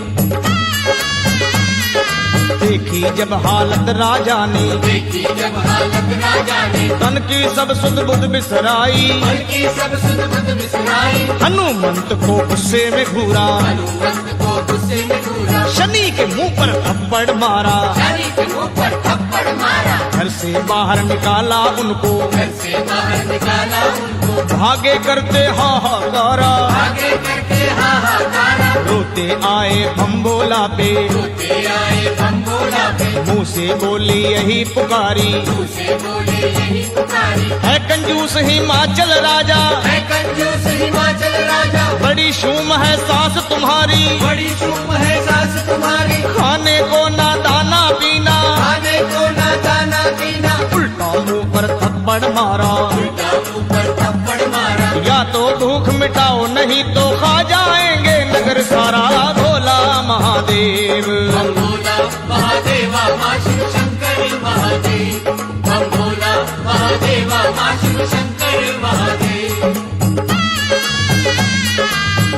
देखी जब हालत राजा ने, देखी जब हालत राजा ने, तन की सब सुध बुध बिसराई, मन की सब सुध बुध बिसराई, हनुमंत को गुस्से में घूरा, हनुमंत को गुस्से में घूरा, शनि के मुंह पर थप्पड़ मारा, शनि के मुंह पर थप्पड़ मारा, घर से बाहर निकाला उनको, घर से बाहर निकाला उनको, भागे करते हाहाकारा, आगे करके हाहाकारा, रोते आए भम्बोला पे, रोते आए बम्बोला पे, मुंह से बोली यही पुकारी, मुँह से बोले यही पुकारी, है कंजूस हिमाचल राजा, है कंजूस हिमाचल राजा, बड़ी शूम है सास तुम्हारी, बड़ी शुभ है सास तुम्हारी, खाने को ना दाना पीना, खाने को ना दाना पीना, उल्टा मुंह पर थप्पड़ मारा, उल्टा ऊपर थप्पड़ मारा, या तो भूख मिटाओ नहीं तो खा जाएंगे नगर सारा, भोला महादेव। बम भोला महादेवा माँ शिव शंकर महादेव, बम भोला महादेवा माँ शिव शंकर महादेव।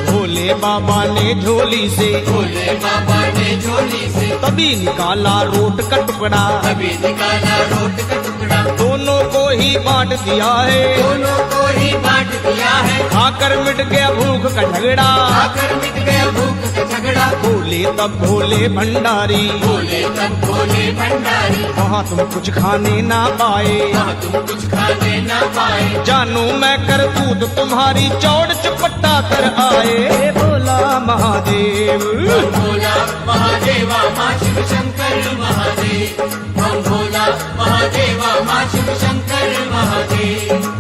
भोले बाबा ने झोली से भोले बाबा ने झोली से तभी निकाला रोट का टुकड़ा, कभी निकाला रोट का टुकड़ा, दोनों को ही बांट दिया है, दोनों को ही बांट दिया है, खाकर मिट गया भूख का झगड़ा, आकर मिट गया भूख का झगड़ा, बोले तब भोले भंडारी, बोले तब भोले भंडारी, वहाँ तुम कुछ खाने ना पाए, वहाँ तुम कुछ खाने ना पाए, जानू मैं करतूत तुम्हारी चौड़ चपट्टा कर आए, भोला महादेव। बम भोला महादेवा माँ शिव शंकर महादेव, बम भोला महादेवा माँ शिव शंकर महादेव।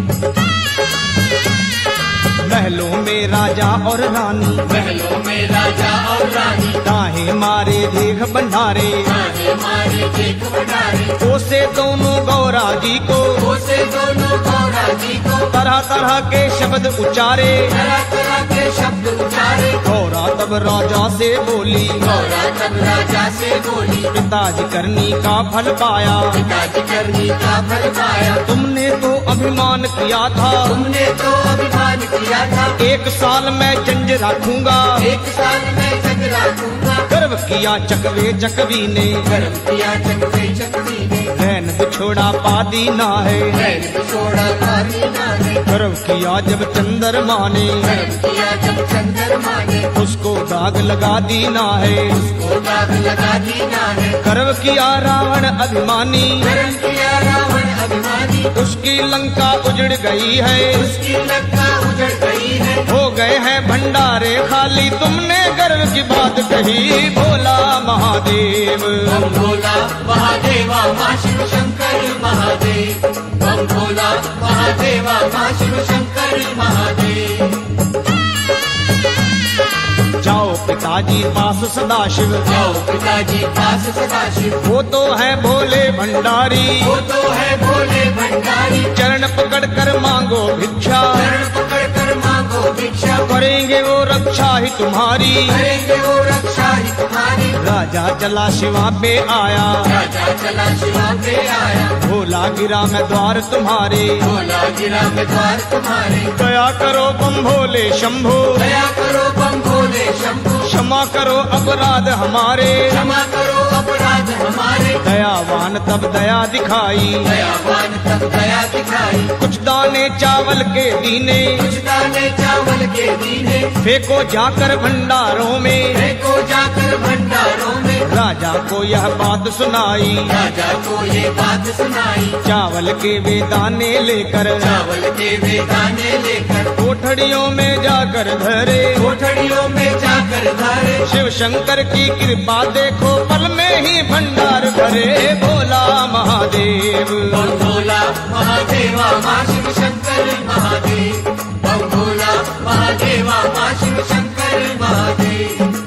महलों में राजा और रानी, महलों में राजा और रानी, दाहे मारे देख भंडारे, मारे मारे देख भंडारे, कोसे दोनों गौरा जी को, कोसे दोनों गौरा जी को, तरह तरह के शब्द उचारे, तरह तरह के शब्द उचारे, गौरा तब राजा से बोली, गौरा तब राजा से बोली, पिताजी करनी का फल पाया, पिताजी करनी का फल पाया, तुमने तो अभिमान किया था, तुमने तो अभिमान किया था, एक साल मैं जंज रखूंगा, एक साल में जग रखूंगा, गर्व किया चकवे चकवी ने, गर्व किया चकवे चकवी ने, रैन छोड़ा पादी ना है, रैन छोड़ा पानी ना है, गर्व किया जब चंद्रमा ने, गर्व किया जब चंद्रमा ने, उसको दाग लगा दी ना है, उसको दाग लगा दी ना है, गर्व किया रावण अभिमानी, गर्व किया रावण अभिमानी, उसकी लंका उजड़ गई है, उसकी लंका उजड़ गई है, हो गए हैं भंडारे खाली, तुमने गर्व की बात कही, भोला महादेव। बम भोला महादेवा माँ शिव शंकर महादेव, बम भोला महादेवा माँ शिव शंकर महादेव। जाओ पिताजी पास सदाशिव, जाओ पिताजी पास सदाशिव, वो तो है भोले भंडारी, वो तो है भोले भंडारी, चरण पकड़ कर मांगो भिक्षा, चरण पकड़ कर मांगो भिक्षा, करेंगे वो रक्षा ही तुम्हारी, करेंगे वो रक्षा ही तुम्हारी। राजा चला शिवा पे आया, राजा चला शिवा पे आया, भोला गिरा मैं द्वार तुम्हारे, भोला गिरा में द्वार तुम्हारे, दया करो बम भोले शंभो, दया करो बम भोले शंभु, क्षमा करो अपराध हमारे, क्षमा करो अपराध हमारे, दयावान तब दया दिखाई, दयावान तब दया दिखाई, कुछ दाने चावल के दीने, कुछ दाने चावल के दीने, फेंको जाकर भंडारों में, फेंको जाकर भंडारों में, राजा को यह बात सुनाई, राजा को ये बात सुनाई, चावल के वे दाने लेकर, चावल के वे दाने लेकर, कोठड़ियों में जाकर धरे, कोठड़ियों में जाकर धरे। शिव शंकर की कृपा देखो पल में ही भंडार भरे, भोला महादेव। बम भोला महादेवा माँ शिव शंकर महादेव, बम भोला महादेवा माँ शिव शंकर महादेव।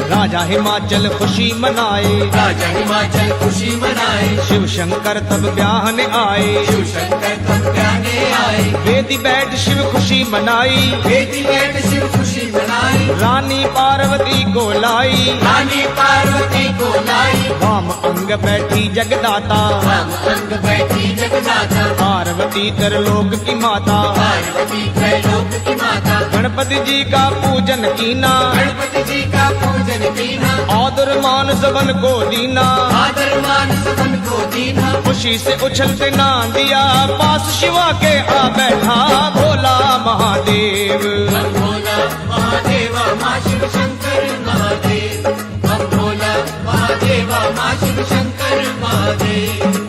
राजा हिमाचल खुशी मनाए, राजा हिमाचल खुशी मनाए, शिव शंकर तब ब्याहने आए, शिव शंकर तब गाने आए। वेदी बैठ शिव खुशी मनाई, बेटी बैठ शिव खुशी मनाई, रानी पार्वती को लाई, रानी पार्वती को लाई, वाम अंग बैठी जगदाता, वाम अंग बैठी जगदाता, पार्वती त्रिलोक की माता, पार्वती त्रैलोक की माता। गणपति जी का पूजन कीना, गणपति जी का पूजन कीना, आदर मान सबन को दीना, आदर मान सबन को दीना। खुशी से उछलते ना दिया, पास शिवा के आ बैठा भोला महादेव। बम भोला महादेवा माँ शिव शंकर महादेव, बम भोला महादेवा माँ शिव शंकर महादेव।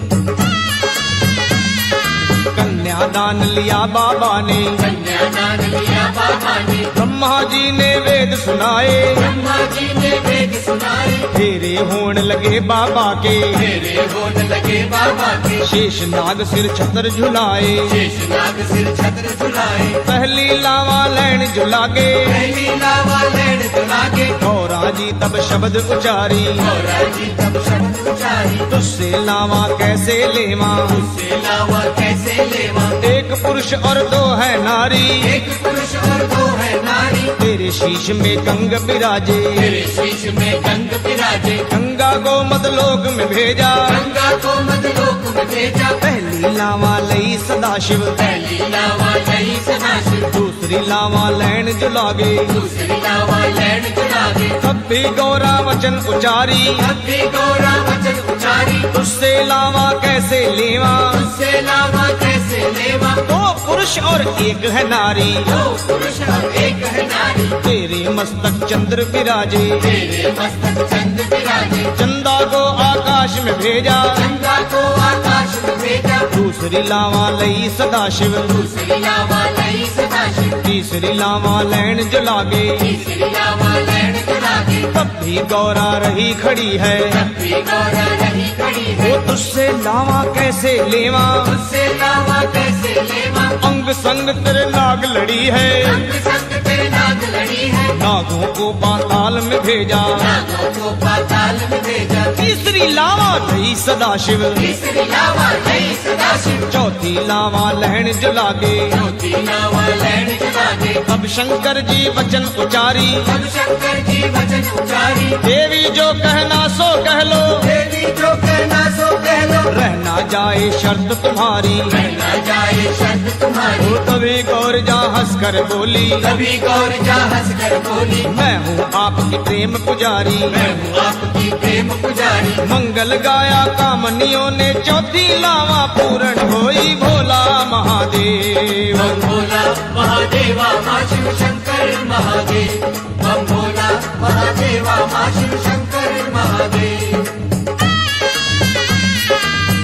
कन्यादान लिया बाबा ने, कन्यादान लिया बाबा ने, ब्रह्मा जी ने वेद सुनाए, ब्रह्मा जी ने वेद सुनाए, फेरे होने लगे बाबा के, मेरे होने लगे बाबा के। शेष नाग सिर छतर झुलाए, शेषनाग सिर छत्र झुलाए, पहली लावा लैन झुलागे, पहली लावा लैन झुलागे। गौरा जी तब शब्द उचारी, गौरा जी तब शब्द उचारी, तुझसे लावा कैसे लेवा, उससे लावा कैसे लेवा। एक पुरुष और दो है नारी, एक पुरुष और दो है नारी, तेरे शीश में गंग बिराजे, तेरे शीश में गंग विराजे। गंगा को मदलोक में भेजा, गंगा को मदलोक में भेजा, पहली लावा लई सदाशिव, पहली लावा लई सदाशिव, दूसरी लावा लैन जुलागे, दूसरी लावा लैन झुलागे। तब भी गौरा वचन उचारी, तब भी गौरा वचन उचारी, तुझसे लावा कैसे लेवा, उससे लावा कैसे लेवा। दो पुरुष और एक है नारी, दो पुरुष और एक है नारी, तेरे मस्तक चंद्र विराजे, तेरे मस्तक चंद विराजे। चंदा को आकाश में भेजा, गंगा को आकाश में भेजा, दूसरी लावा लई सदाशिव, दूसरी लावा लई सदाशिव, तीसरी लावा लैन जुलागे, तीसरी लावा लैन झुलागे। तब भी गौरा रही खड़ी है, तब भी गौरा रही खड़ी है, वो तुझसे लावा कैसे लेवा, उससे लावा कैसे लेवा। अंग संग तेरे नाग लड़ी है, अंग संग तेरे नाग लड़ी है, नागों को पाताल में भेजा, नागों को पाताल में भेजा। तीसरी लावा लई सदाशिव, तीसरी लावा लई सदाशिव, चौथी लावा लहन जलागे, चौथी लावा लैन झुलागे। तब शंकर जी वचन उचारी, तब शंकर जी वचन उचारी, देवी जो कहना सो कह लो, देवी जो कहना सो कह लो, रहना जाए शर्त तुम्हारी। कहना जाए शर्त तुम्हारी। वो तभी गौर जा हंस कर बोली, कभी गौर जा हंस कर बोली, मैं हूँ आपकी प्रेम पुजारी, मैं हूँ आपकी प्रेम पुजारी। मंगल गाया कामनियों ने, चौथी लावा पूर्ण होई भोला महादेव। बम भोला महादेवा माँ शिव शंकर महादेव, बम भोला महादेवा माँ शिव शंकर महादेव।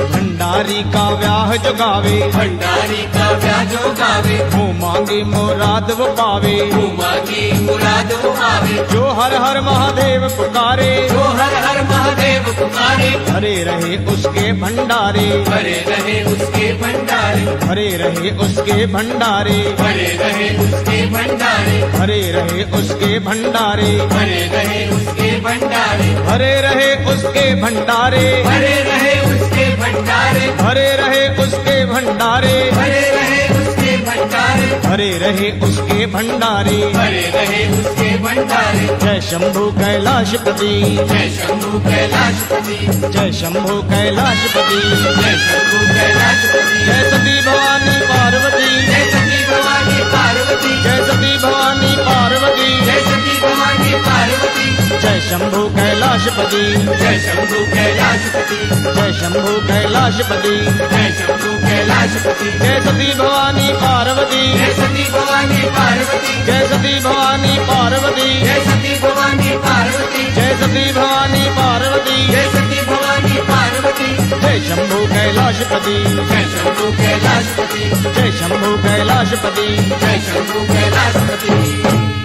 भंडारी का व्याह जगावे, भंडारी का व्याजो गावे, वो मांगे मुराद वो पावे, उमा की मुराद वो पावे। जो हर हर महादेव पुकारे, जो हर हर महादेव पुकारे, भरे रहे उसके भंडारे, भरे रहे उसके भंडारे, भरे रहे उसके भंडारे, भरे रहे उसके भंडारे, भरे रहे उसके भंडारे, भरे रहे उसके भंडारे, भरे रहे उसके भंडारे, भरे रहे उसके भंडारे, भरे रहे उसके भंडारे, भरे रहे उसके भंडारे, भरे रहे उसके भंडारे। भरे रहे उसके भंडारे। जय शंभु कैलाशपति, जय शंभु कैलाशपति, जय शंभु कैलाशपति, जय शंभु कैलाशपति, जय सती भवानी पार्वती, जय सती भवानी पार्वती, जय सती भवानी पार्वती, जय सती भवानी पार्वती। जय शंभु कैलाशपति जय शंभु कैलाशपति जय शंभु कैलाशपति जय शंभु कैलाशपति जय सती भवानी पार्वती जय सती भवानी पार्वती जय सती भवानी पार्वती जय सती भवानी पार्वती जय सती भवानी पार्वती जय सती भवानी पार्वती जय शंभु कैलाशपति जय शंभु कैलाशपति जय शंभु कैलाशपति जय शंभु कैलाशपति